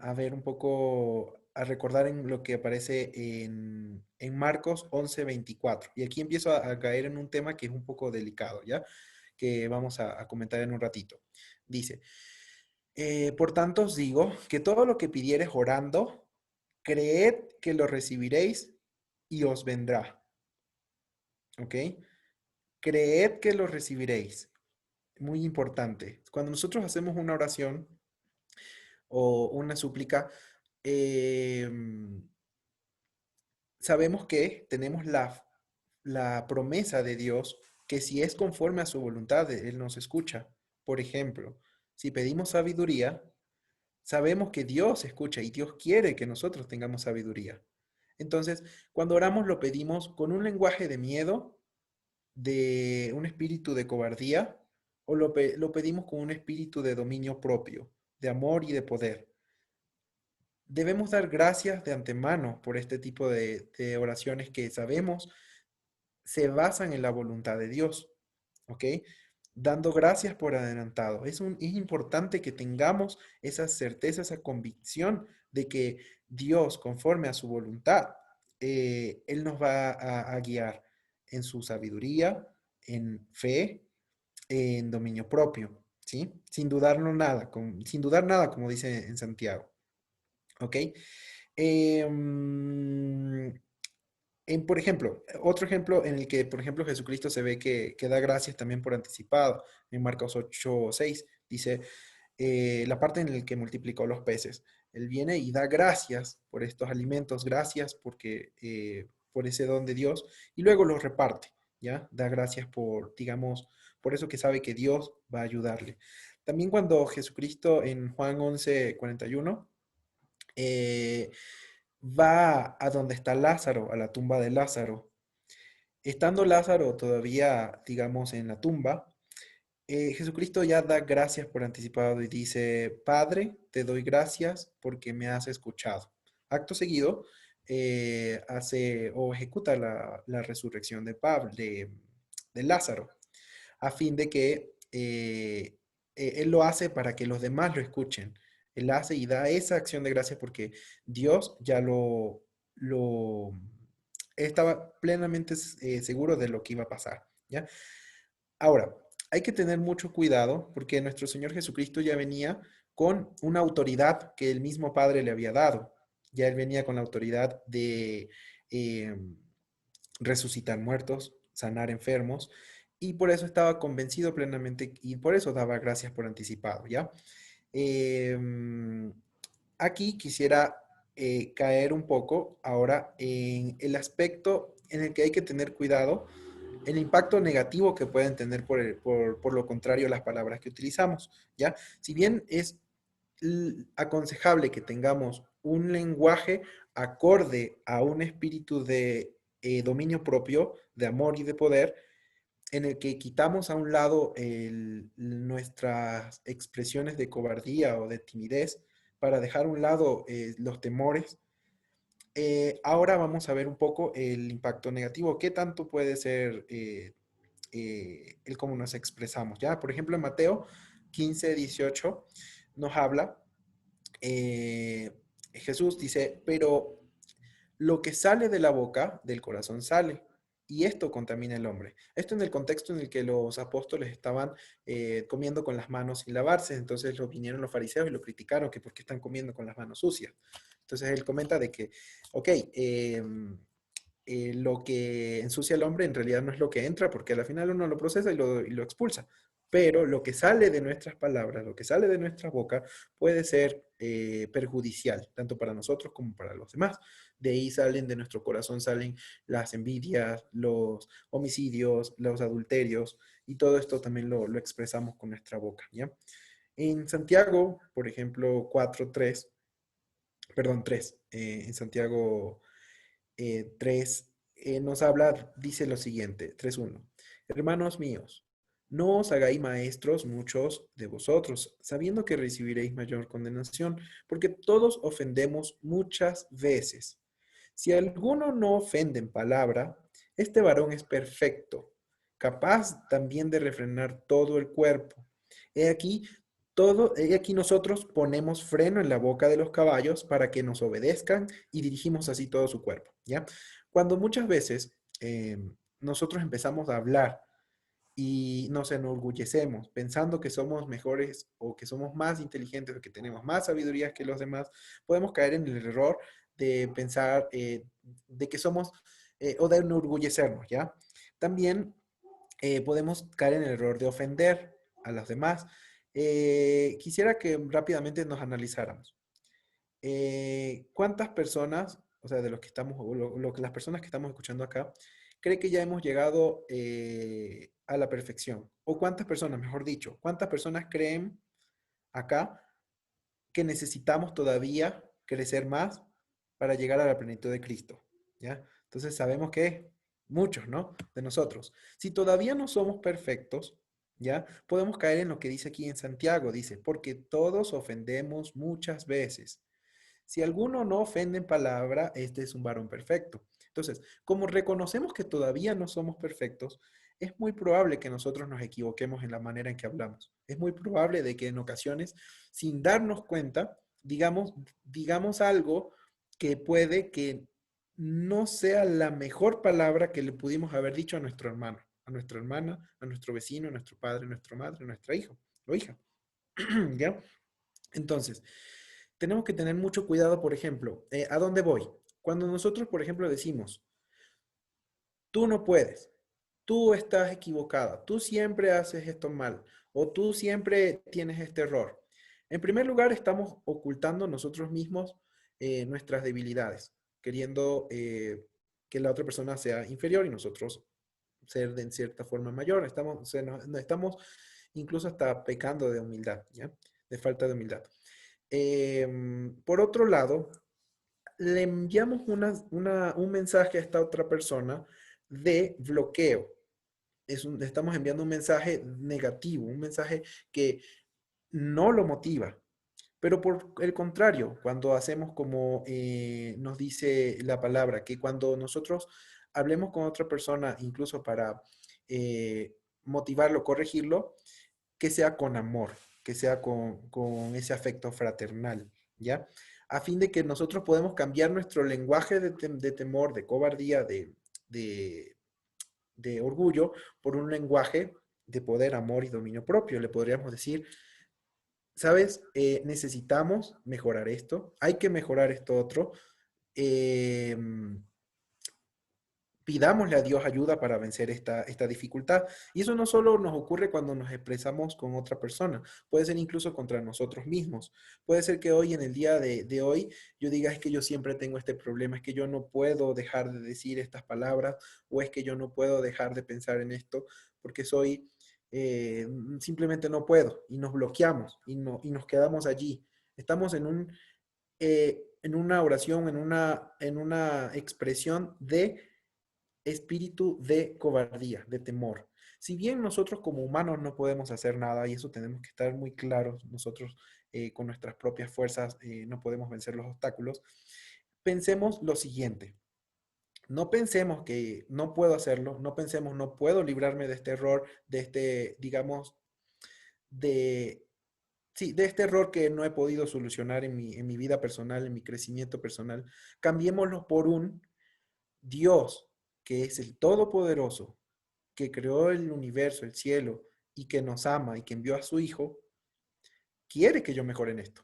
a ver un poco, a recordar en lo que aparece en Marcos 11:24. Y aquí empiezo a caer en un tema que es un poco delicado, ¿ya? Que vamos a comentar en un ratito. Dice, por tanto os digo que todo lo que pidiereis orando, creed que lo recibiréis y os vendrá. ¿Ok? Creed que lo recibiréis. Muy importante. Cuando nosotros hacemos una oración, o una súplica, em, sabemos que tenemos la promesa de Dios que si es conforme a su voluntad, Él nos escucha. Por ejemplo, si pedimos sabiduría, sabemos que Dios escucha y Dios quiere que nosotros tengamos sabiduría. Entonces, cuando oramos lo pedimos con un lenguaje de miedo, de un espíritu de cobardía, o lo pedimos con un espíritu de dominio propio, de amor y de poder. Debemos dar gracias de antemano por este tipo de oraciones que sabemos se basan en la voluntad de Dios, ¿ok? Dando gracias por adelantado. Es importante que tengamos esa certeza, esa convicción de que Dios, conforme a su voluntad, Él nos va a guiar en su sabiduría, en fe, en dominio propio, ¿sí? Sin dudar nada, como dice en Santiago, ¿ok? Em, por ejemplo, otro ejemplo en el que, por ejemplo, Jesucristo se ve que da gracias también por anticipado. En Marcos 8:6 dice, la parte en la que multiplicó los peces. Él viene y da gracias por estos alimentos, gracias porque, por ese don de Dios, y luego los reparte, ¿ya? Da gracias por, digamos, por eso que sabe que Dios va a ayudarle. También cuando Jesucristo en Juan 11:41 va a donde está Lázaro, a la tumba de Lázaro. Estando Lázaro todavía, digamos, en la tumba, Jesucristo ya da gracias por anticipado y dice, Padre, te doy gracias porque me has escuchado. Acto seguido, hace o ejecuta la resurrección de Pablo, de Lázaro, a fin de que él lo hace para que los demás lo escuchen. Él hace y da esa acción de gracias porque Dios ya lo estaba plenamente seguro de lo que iba a pasar, ¿ya? Ahora, hay que tener mucho cuidado porque nuestro Señor Jesucristo ya venía con una autoridad que el mismo Padre le había dado. Ya él venía con la autoridad de eh, resucitar muertos, sanar enfermos, y por eso estaba convencido plenamente y por eso daba gracias por anticipado, ¿ya? Em, Aquí quisiera caer un poco ahora en el aspecto en el que hay que tener cuidado, el impacto negativo que pueden tener por lo contrario las palabras que utilizamos, ¿ya? Si bien es aconsejable que tengamos un lenguaje acorde a un espíritu de dominio propio, de amor y de poder, en el que quitamos a un lado nuestras expresiones de cobardía o de timidez para dejar a un lado los temores. Ahora vamos a ver un poco el impacto negativo. ¿Qué tanto puede ser el cómo nos expresamos? ¿Ya? Por ejemplo, en Mateo 15:18 nos habla, eh, Jesús dice, pero lo que sale de la boca, del corazón sale, y esto contamina al hombre. Esto en el contexto en el que los apóstoles estaban comiendo con las manos sin lavarse, entonces vinieron los fariseos y lo criticaron, que por qué están comiendo con las manos sucias. Entonces él comenta de que, ok, lo que ensucia al hombre en realidad no es lo que entra, porque al final uno lo procesa y lo expulsa. Pero lo que sale de nuestras palabras, lo que sale de nuestra boca, puede ser perjudicial, tanto para nosotros como para los demás. De ahí salen, de nuestro corazón salen las envidias, los homicidios, los adulterios, y todo esto también lo expresamos con nuestra boca, ¿ya? En Santiago, por ejemplo, 4:3, perdón, 3, en Santiago 3 nos habla, dice lo siguiente, 3:1. Hermanos míos, no os hagáis maestros muchos de vosotros, sabiendo que recibiréis mayor condenación, porque todos ofendemos muchas veces. Si alguno no ofende en palabra, este varón es perfecto, capaz también de refrenar todo el cuerpo. He aquí, he aquí nosotros ponemos freno en la boca de los caballos para que nos obedezcan y dirigimos así todo su cuerpo, ¿ya? Cuando muchas veces nosotros empezamos a hablar y nos enorgullecemos pensando que somos mejores o que somos más inteligentes o que tenemos más sabiduría que los demás, podemos caer en el error de pensar de que somos o de enorgullecernos, ¿ya? También podemos caer en el error de ofender a los demás. Quisiera que rápidamente nos analizáramos. ¿Cuántas personas, o sea, de los que estamos, o las personas que estamos escuchando acá, cree que ya hemos llegado a la perfección? ¿O cuántas personas, mejor dicho, cuántas personas creen acá que necesitamos todavía crecer más para llegar a la plenitud de Cristo? ¿Ya? Entonces sabemos que muchos, ¿no? De nosotros. Si todavía no somos perfectos, ¿ya? Podemos caer en lo que dice aquí en Santiago, dice, porque todos ofendemos muchas veces. Si alguno no ofende en palabra, este es un varón perfecto. Entonces, como reconocemos que todavía no somos perfectos, es muy probable que nosotros nos equivoquemos en la manera en que hablamos. Es muy probable de que en ocasiones, sin darnos cuenta, digamos algo que puede que no sea la mejor palabra que le pudimos haber dicho a nuestro hermano, a nuestra hermana, a nuestro vecino, a nuestro padre, a nuestra madre, a nuestra hijo o hija. ¿Ya? Entonces, tenemos que tener mucho cuidado, por ejemplo, ¿a dónde voy? Cuando nosotros, por ejemplo, decimos, tú no puedes, tú estás equivocada, tú siempre haces esto mal o tú siempre tienes este error. En primer lugar, estamos ocultando nosotros mismos nuestras debilidades, queriendo que la otra persona sea inferior y nosotros ser de en cierta forma mayor. Estamos, o sea, estamos incluso hasta pecando de humildad, ¿ya? De falta de humildad. Por otro lado, le enviamos un mensaje a esta otra persona de bloqueo. Le estamos enviando un mensaje negativo, un mensaje que no lo motiva. Pero por el contrario, cuando hacemos como nos dice la palabra, que cuando nosotros hablemos con otra persona, incluso para motivarlo, corregirlo, que sea con amor, que sea con ese afecto fraternal, ¿ya? A fin de que nosotros podemos cambiar nuestro lenguaje de temor, de cobardía, de, de orgullo, por un lenguaje de poder, amor y dominio propio. Le podríamos decir, ¿sabes? Necesitamos mejorar esto, hay que mejorar esto otro. Eh, Pidámosle a Dios ayuda para vencer esta dificultad. Y eso no solo nos ocurre cuando nos expresamos con otra persona, puede ser incluso contra nosotros mismos. Puede ser que hoy, en el día de hoy, yo diga, es que yo siempre tengo este problema, es que yo no puedo dejar de decir estas palabras, o es que yo no puedo dejar de pensar en esto, porque simplemente no puedo, y nos bloqueamos, y nos quedamos allí. Estamos en una oración, en una expresión de espíritu de cobardía, de temor. Si bien nosotros como humanos no podemos hacer nada, y eso tenemos que estar muy claros, nosotros con nuestras propias fuerzas no podemos vencer los obstáculos, pensemos lo siguiente. No pensemos que no puedo hacerlo, no pensemos no puedo librarme de este error, de este, digamos, de, sí, de este error que no he podido solucionar en mi vida personal, en mi crecimiento personal. Cambiémoslo por un Dios, que es el Todopoderoso, que creó el universo, el cielo, y que nos ama y que envió a su Hijo, quiere que yo mejore en esto.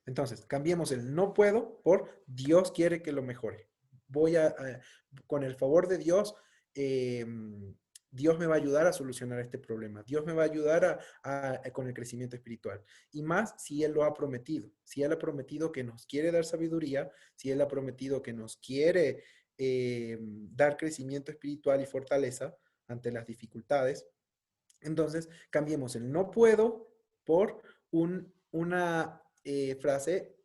Entonces, cambiemos el no puedo por Dios quiere que lo mejore. Con el favor de Dios, eh, Dios me va a ayudar a solucionar este problema. Dios me va a ayudar con el crecimiento espiritual. Y más si Él lo ha prometido. Si Él ha prometido que nos quiere dar sabiduría, si Él ha prometido que nos quiere dar crecimiento espiritual y fortaleza ante las dificultades, entonces cambiemos el no puedo por una frase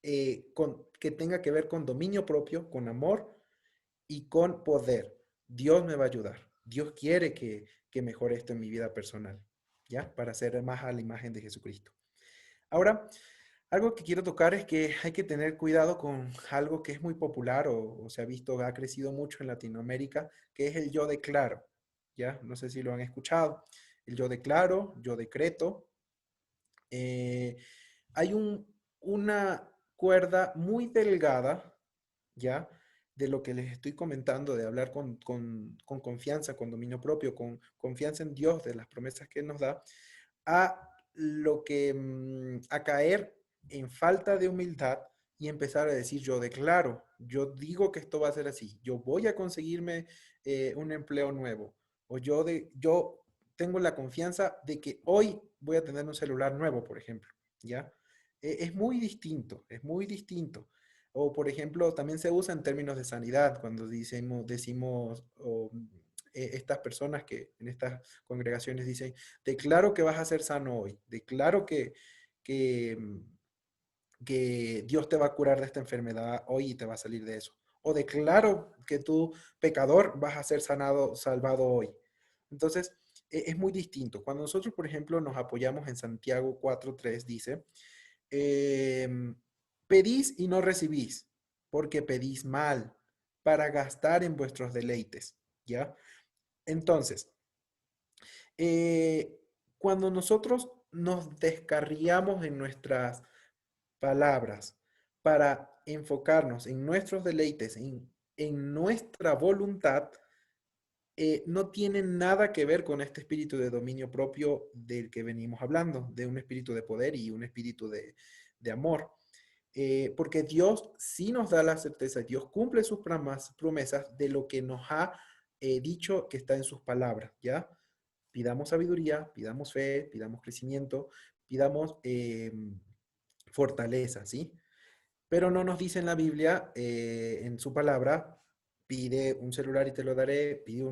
que tenga que ver con dominio propio, con amor y con poder. Dios me va a ayudar. Dios quiere que mejore esto en mi vida personal, ¿ya? Para ser más a la imagen de Jesucristo. Ahora, algo que quiero tocar es que hay que tener cuidado con algo que es muy popular o se ha visto, ha crecido mucho en Latinoamérica, que es el yo declaro, ¿ya? No sé si lo han escuchado. El yo declaro, yo decreto. Eh, Hay una cuerda muy delgada, ¿ya? De lo que les estoy comentando, de hablar con confianza, con dominio propio, con confianza en Dios, de las promesas que Él nos da, a a caer en falta de humildad y empezar a decir, yo declaro, yo digo que esto va a ser así, yo voy a conseguirme un empleo nuevo, o yo tengo la confianza de que hoy voy a tener un celular nuevo, por ejemplo, ¿ya? Es muy distinto, es muy distinto. O, por ejemplo, también se usa en términos de sanidad, cuando decimos estas personas que en estas congregaciones dicen, declaro que vas a ser sano hoy, declaro que, que Dios te va a curar de esta enfermedad hoy y te va a salir de eso. O declaro que tú, pecador, vas a ser sanado, salvado hoy. Entonces, es muy distinto. Cuando nosotros, por ejemplo, nos apoyamos en Santiago 4:3, dice, pedís y no recibís, porque pedís mal, para gastar en vuestros deleites, ¿ya? Entonces, eh, cuando nosotros nos descarriamos en nuestras palabras para enfocarnos en nuestros deleites, en nuestra voluntad, no tiene nada que ver con este espíritu de dominio propio del que venimos hablando, de un espíritu de poder y un espíritu de amor. Porque Dios sí nos da la certeza, Dios cumple sus promesas de lo que nos ha dicho que está en sus palabras, ¿ya? Pidamos sabiduría, pidamos fe, pidamos crecimiento, pidamos fortaleza, ¿sí? Pero no nos dice en la Biblia, en su palabra, pide un celular y te lo daré, pide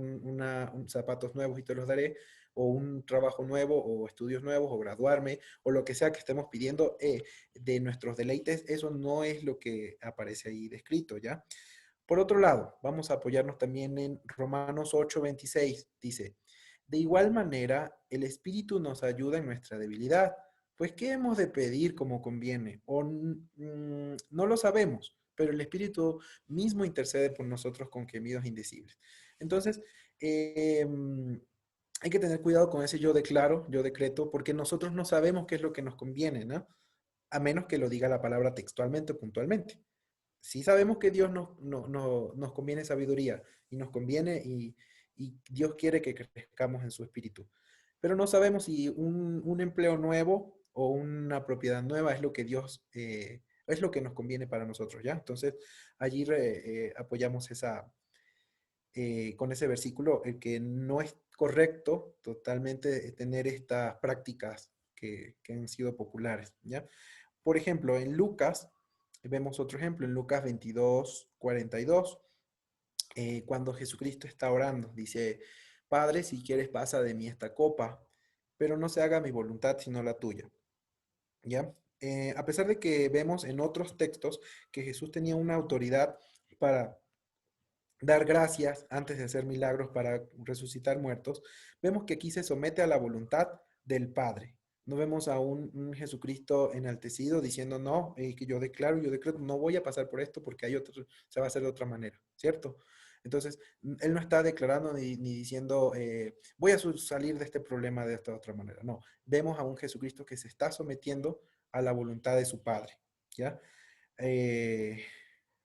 zapatos nuevos y te los daré, o un trabajo nuevo, o estudios nuevos, o graduarme, o lo que sea que estemos pidiendo de nuestros deleites. Eso no es lo que aparece ahí descrito, ¿ya? Por otro lado, vamos a apoyarnos también en Romanos 8:26. Dice, de igual manera, el Espíritu nos ayuda en nuestra debilidad. Pues, ¿qué hemos de pedir como conviene? No lo sabemos, pero el Espíritu mismo intercede por nosotros con gemidos indecibles. Entonces, hay que tener cuidado con ese yo declaro, yo decreto, porque nosotros no sabemos qué es lo que nos conviene, ¿no? A menos que lo diga la palabra textualmente o puntualmente. Sí sabemos que Dios nos conviene sabiduría y nos conviene y Dios quiere que crezcamos en su espíritu. Pero no sabemos si un empleo nuevo o una propiedad nueva es lo que Dios, es lo que nos conviene para nosotros, ¿ya? Entonces, allí apoyamos con ese versículo, el que no es correcto totalmente tener estas prácticas que han sido populares, ¿ya? Por ejemplo, en Lucas, vemos otro ejemplo, en Lucas 22:42, cuando Jesucristo está orando, dice, Padre, si quieres pasa de mí esta copa, pero no se haga mi voluntad sino la tuya, ¿ya? A pesar de que vemos en otros textos que Jesús tenía una autoridad para dar gracias antes de hacer milagros, para resucitar muertos, vemos que aquí se somete a la voluntad del Padre. No vemos a un Jesucristo enaltecido diciendo, no, que yo declaro, yo decreto, no voy a pasar por esto porque hay otro, se va a hacer de otra manera, ¿cierto? Entonces, él no está declarando ni diciendo, voy a salir de este problema de esta otra manera. No, vemos a un Jesucristo que se está sometiendo a la voluntad de su Padre, ¿ya?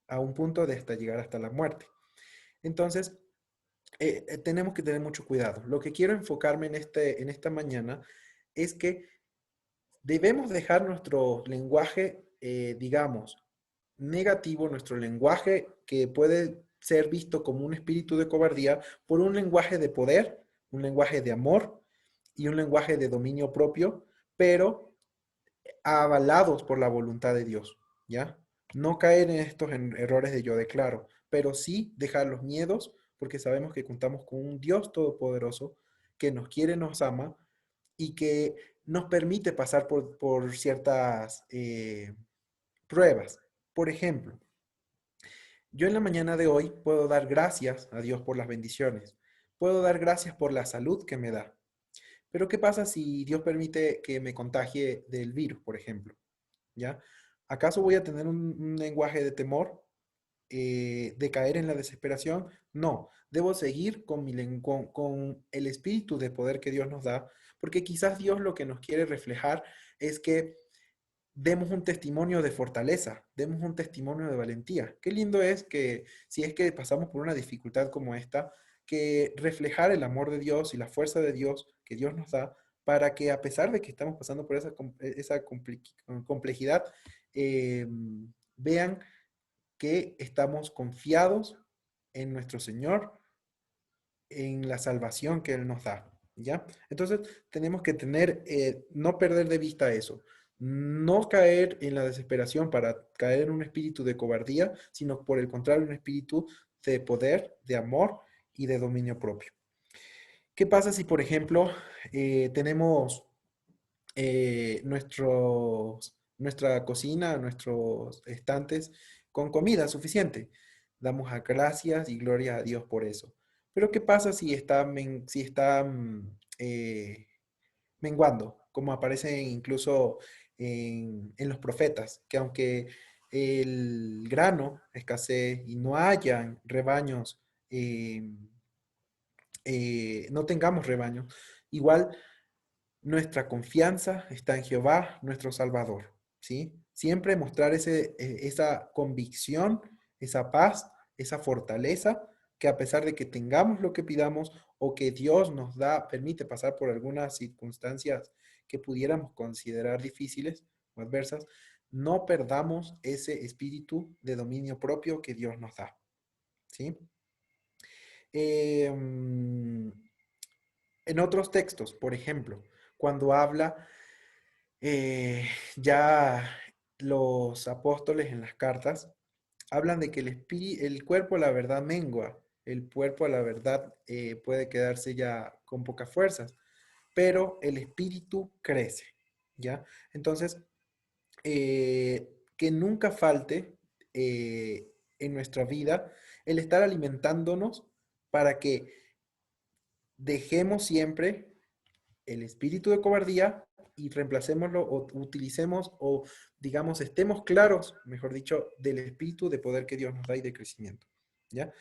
A un punto de hasta llegar hasta la muerte. Entonces, tenemos que tener mucho cuidado. Lo que quiero enfocarme en esta mañana es que debemos dejar nuestro lenguaje, digamos, negativo, nuestro lenguaje que puede ser visto como un espíritu de cobardía, por un lenguaje de poder, un lenguaje de amor y un lenguaje de dominio propio, pero avalados por la voluntad de Dios, ¿ya? No caer en estos errores de yo declaro, pero sí dejar los miedos, porque sabemos que contamos con un Dios todopoderoso que nos quiere, nos ama y que nos permite pasar por ciertas pruebas. Por ejemplo, yo en la mañana de hoy puedo dar gracias a Dios por las bendiciones, puedo dar gracias por la salud que me da, pero ¿qué pasa si Dios permite que me contagie del virus, por ejemplo? ¿Ya? ¿Acaso voy a tener un lenguaje de temor, de caer en la desesperación? No, debo seguir con el espíritu de poder que Dios nos da, porque quizás Dios lo que nos quiere reflejar es que demos un testimonio de fortaleza, demos un testimonio de valentía. Qué lindo es que si es que pasamos por una dificultad como esta, que reflejar el amor de Dios y la fuerza de Dios que Dios nos da para que a pesar de que estamos pasando por esa complejidad, eh, vean que estamos confiados en nuestro Señor, en la salvación que Él nos da, ¿ya? Entonces tenemos que no perder de vista eso, no caer en la desesperación para caer en un espíritu de cobardía, sino por el contrario, un espíritu de poder, de amor y de dominio propio. ¿Qué pasa si, por ejemplo, tenemos nuestra cocina, nuestros estantes con comida suficiente? Damos a gracias y gloria a Dios por eso. Pero ¿qué pasa si está menguando? Como aparece incluso en los profetas, que aunque el grano escasee y no hayan rebaños, no tengamos rebaños, igual nuestra confianza está en Jehová, nuestro Salvador, ¿sí? Siempre mostrar esa convicción, esa paz, esa fortaleza, que a pesar de que tengamos lo que pidamos o que Dios nos da, permite pasar por algunas circunstancias que pudiéramos considerar difíciles o adversas, no perdamos ese espíritu de dominio propio que Dios nos da, ¿sí? En otros textos, por ejemplo, cuando habla ya los apóstoles en las cartas hablan de que el cuerpo a la verdad mengua, el cuerpo a la verdad puede quedarse ya con pocas fuerzas, pero el espíritu crece, ¿ya? Entonces, que nunca falte en nuestra vida el estar alimentándonos para que dejemos siempre el espíritu de cobardía y reemplacémoslo o utilicemos o digamos estemos claros, mejor dicho, del espíritu de poder que Dios nos da y de crecimiento, ¿ya?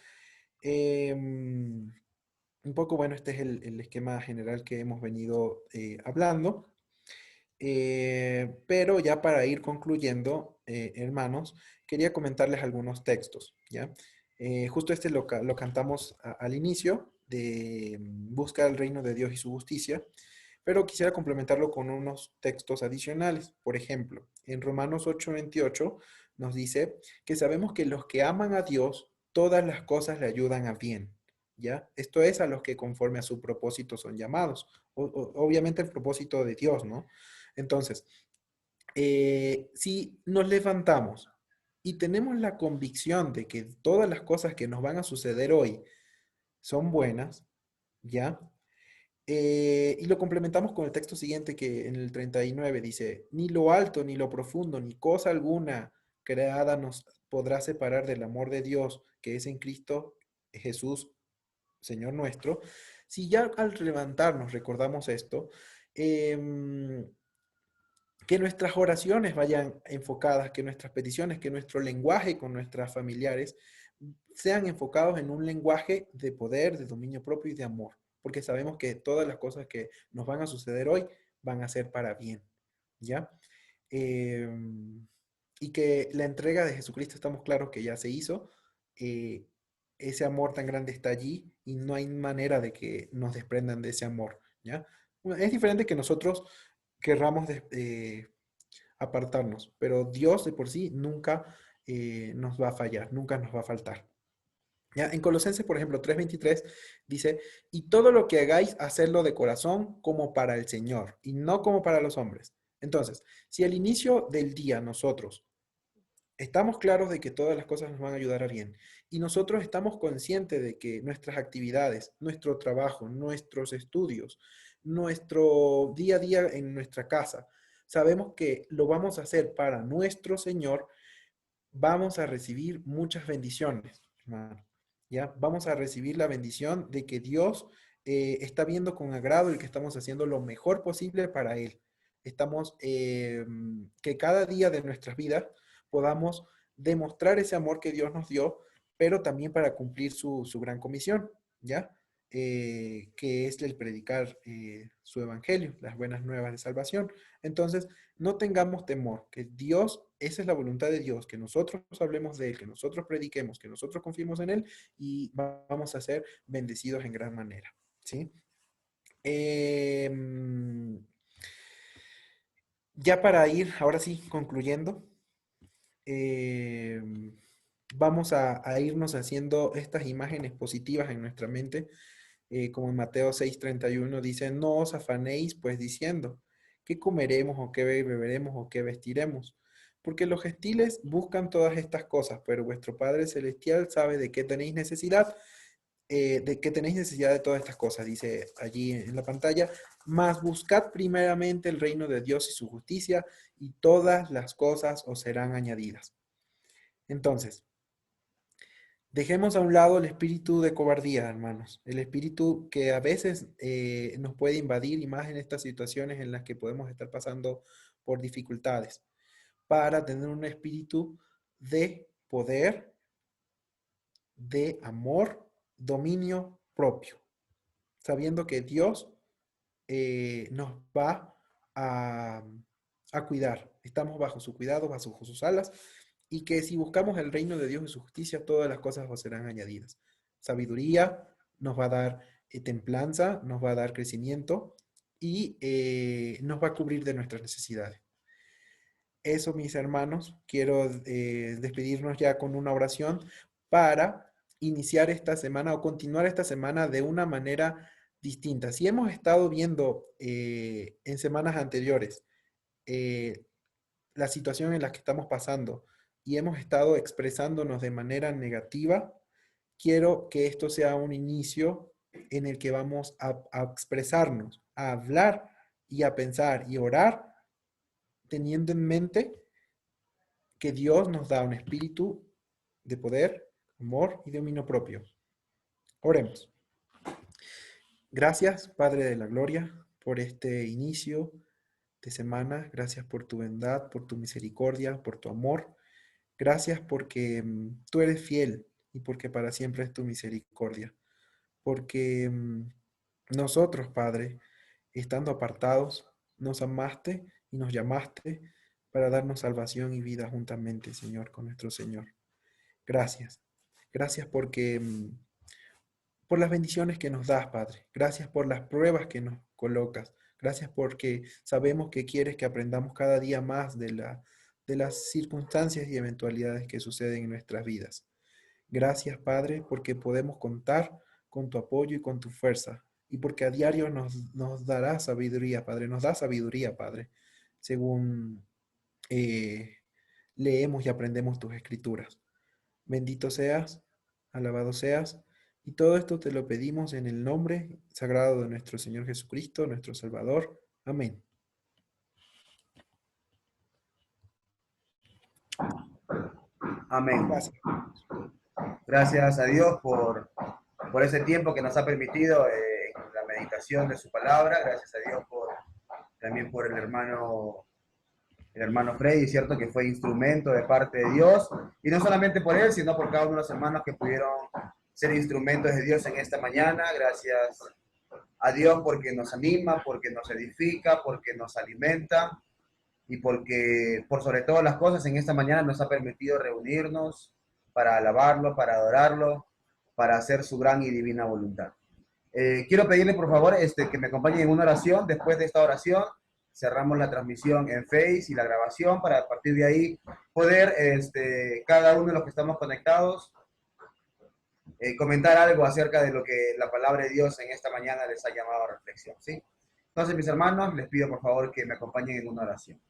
Un poco, bueno, este es el esquema general que hemos venido hablando. Pero ya para ir concluyendo, hermanos, quería comentarles algunos textos, ¿ya? Justo este lo cantamos al inicio de Busca el reino de Dios y su justicia, pero quisiera complementarlo con unos textos adicionales. Por ejemplo, en Romanos 8:28 nos dice que sabemos que los que aman a Dios, todas las cosas le ayudan a bien, ¿ya? Esto es a los que conforme a su propósito son llamados. Obviamente el propósito de Dios, ¿no? Entonces, si nos levantamos y tenemos la convicción de que todas las cosas que nos van a suceder hoy son buenas, ¿ya? Y lo complementamos con el texto siguiente que en el 39 dice, ni lo alto, ni lo profundo, ni cosa alguna creada nos podrá separar del amor de Dios que es en Cristo Jesús, Señor nuestro. Si ya al levantarnos recordamos esto, que nuestras oraciones vayan enfocadas, que nuestras peticiones, que nuestro lenguaje con nuestras familiares sean enfocados en un lenguaje de poder, de dominio propio y de amor, porque sabemos que todas las cosas que nos van a suceder hoy van a ser para bien, ¿ya? Eh, y que la entrega de Jesucristo estamos claros que ya se hizo, eh, ese amor tan grande está allí y no hay manera de que nos desprendan de ese amor, ¿ya? Es diferente que nosotros querramos apartarnos, pero Dios de por sí nunca nos va a fallar, nunca nos va a faltar. ¿Ya? En Colosenses, por ejemplo, 3:23 dice, y todo lo que hagáis, hacedlo de corazón como para el Señor y no como para los hombres. Entonces, si al inicio del día nosotros estamos claros de que todas las cosas nos van a ayudar a bien y nosotros estamos conscientes de que nuestras actividades, nuestro trabajo, nuestros estudios, nuestro día a día en nuestra casa, sabemos que lo vamos a hacer para nuestro Señor, vamos a recibir muchas bendiciones, hermano. ¿Ya? Vamos a recibir la bendición de que Dios está viendo con agrado el que estamos haciendo lo mejor posible para Él. Estamos, que cada día de nuestras vidas podamos demostrar ese amor que Dios nos dio, pero también para cumplir su gran comisión, ¿ya? Que es el predicar su evangelio, las buenas nuevas de salvación. Entonces, no tengamos temor, que Dios, esa es la voluntad de Dios, que nosotros hablemos de Él, que nosotros prediquemos, que nosotros confiemos en Él y vamos a ser bendecidos en gran manera, ¿sí? Ya para ir, ahora sí, concluyendo, vamos a irnos haciendo estas imágenes positivas en nuestra mente, como en Mateo 6:31 dice, no os afanéis pues diciendo, ¿qué comeremos o qué beberemos o qué vestiremos? Porque los gentiles buscan todas estas cosas, pero vuestro Padre Celestial sabe de qué tenéis necesidad de todas estas cosas, dice allí en la pantalla, mas buscad primeramente el reino de Dios y su justicia, y todas las cosas os serán añadidas. Entonces, dejemos a un lado el espíritu de cobardía, hermanos, el espíritu que a veces nos puede invadir y más en estas situaciones en las que podemos estar pasando por dificultades, para tener un espíritu de poder, de amor, dominio propio, sabiendo que Dios nos va a, a cuidar. Estamos bajo su cuidado, bajo sus alas, y que si buscamos el reino de Dios y su justicia, todas las cosas os serán añadidas. Sabiduría nos va a dar templanza, nos va a dar crecimiento y nos va a cubrir de nuestras necesidades. Eso, mis hermanos, quiero despedirnos ya con una oración para iniciar esta semana o continuar esta semana de una manera distinta. Si hemos estado viendo en semanas anteriores la situación en la que estamos pasando y hemos estado expresándonos de manera negativa, quiero que esto sea un inicio en el que vamos a expresarnos, a hablar y a pensar y orar, teniendo en mente que Dios nos da un espíritu de poder, amor y dominio propio. Oremos. Gracias, Padre de la Gloria, por este inicio de semana. Gracias por tu bondad, por tu misericordia, por tu amor. Gracias porque tú eres fiel y porque para siempre es tu misericordia. Porque nosotros, Padre, estando apartados, nos amaste y nos llamaste para darnos salvación y vida juntamente, Señor, con nuestro Señor. Gracias. Gracias porque por las bendiciones que nos das, Padre. Gracias por las pruebas que nos colocas. Gracias porque sabemos que quieres que aprendamos cada día más de las circunstancias y eventualidades que suceden en nuestras vidas. Gracias, Padre, porque podemos contar con tu apoyo y con tu fuerza. Y porque a diario nos darás sabiduría, Padre. Nos da sabiduría, Padre, según leemos y aprendemos tus escrituras. Bendito seas, alabado seas. Y todo esto te lo pedimos en el nombre sagrado de nuestro Señor Jesucristo, nuestro Salvador. Amén. Amén. Gracias. Gracias a Dios por ese tiempo que nos ha permitido en la meditación de su palabra. Gracias a Dios también por el hermano Freddy, ¿cierto? Que fue instrumento de parte de Dios. Y no solamente por él, sino por cada uno de los hermanos que pudieron ser instrumentos de Dios en esta mañana. Gracias a Dios porque nos anima, porque nos edifica, porque nos alimenta y porque, por sobre todas las cosas, en esta mañana nos ha permitido reunirnos para alabarlo, para adorarlo, para hacer su gran y divina voluntad. Quiero pedirle, por favor, que me acompañen en una oración. Después de esta oración, cerramos la transmisión en Face y la grabación para a partir de ahí poder, cada uno de los que estamos conectados, comentar algo acerca de lo que la palabra de Dios en esta mañana les ha llamado a reflexión, ¿sí? Entonces, mis hermanos, les pido por favor que me acompañen en una oración.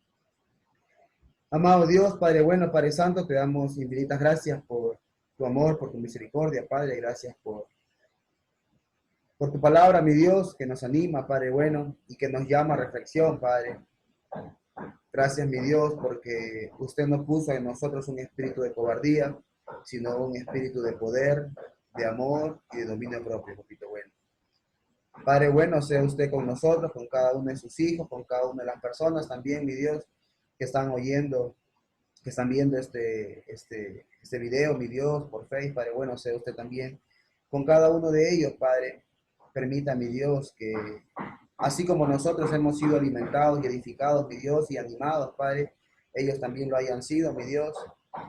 Amado Dios, Padre bueno, Padre santo, te damos infinitas gracias por tu amor, por tu misericordia, Padre. Gracias por tu palabra, mi Dios, que nos anima, Padre bueno, y que nos llama a reflexión, Padre. Gracias, mi Dios, porque usted no puso en nosotros un espíritu de cobardía, sino un espíritu de poder, de amor y de dominio propio, papito bueno. Padre bueno, sea usted con nosotros, con cada uno de sus hijos, con cada una de las personas también, mi Dios, que están oyendo, que están viendo este video, mi Dios, por Facebook. Padre bueno, sea usted también con cada uno de ellos, Padre. Permita, mi Dios, que así como nosotros hemos sido alimentados y edificados, mi Dios, y animados, Padre, ellos también lo hayan sido, mi Dios,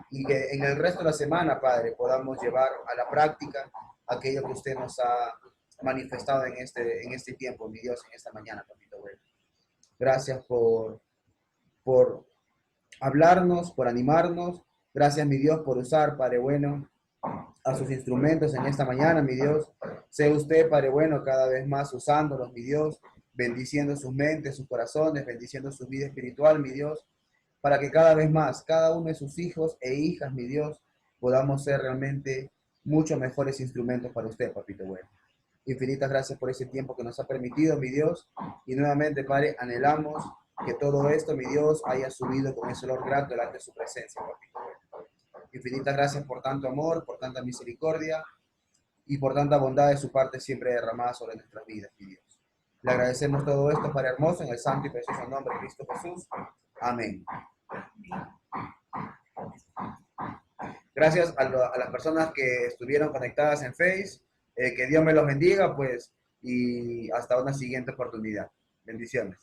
y que en el resto de la semana, Padre, podamos llevar a la práctica aquello que usted nos ha manifestado en este tiempo, mi Dios, en esta mañana, papito bueno. Gracias por hablarnos, por animarnos. Gracias, mi Dios, por usar, Padre bueno, a sus instrumentos en esta mañana, mi Dios. Sea usted, Padre bueno, cada vez más usándolos, mi Dios, bendiciendo sus mentes, sus corazones, bendiciendo su vida espiritual, mi Dios, para que cada vez más, cada uno de sus hijos e hijas, mi Dios, podamos ser realmente mucho mejores instrumentos para usted, papito bueno. Infinitas gracias por ese tiempo que nos ha permitido, mi Dios, y nuevamente, Padre, anhelamos que todo esto, mi Dios, haya subido con ese olor grato delante de su presencia, papito bueno. Infinitas gracias por tanto amor, por tanta misericordia y por tanta bondad de su parte siempre derramada sobre nuestras vidas, mi Dios. Le agradecemos todo esto, Padre hermoso, en el santo y precioso nombre de Cristo Jesús. Amén. Gracias a las personas que estuvieron conectadas en Face. Que Dios me los bendiga, pues, y hasta una siguiente oportunidad. Bendiciones.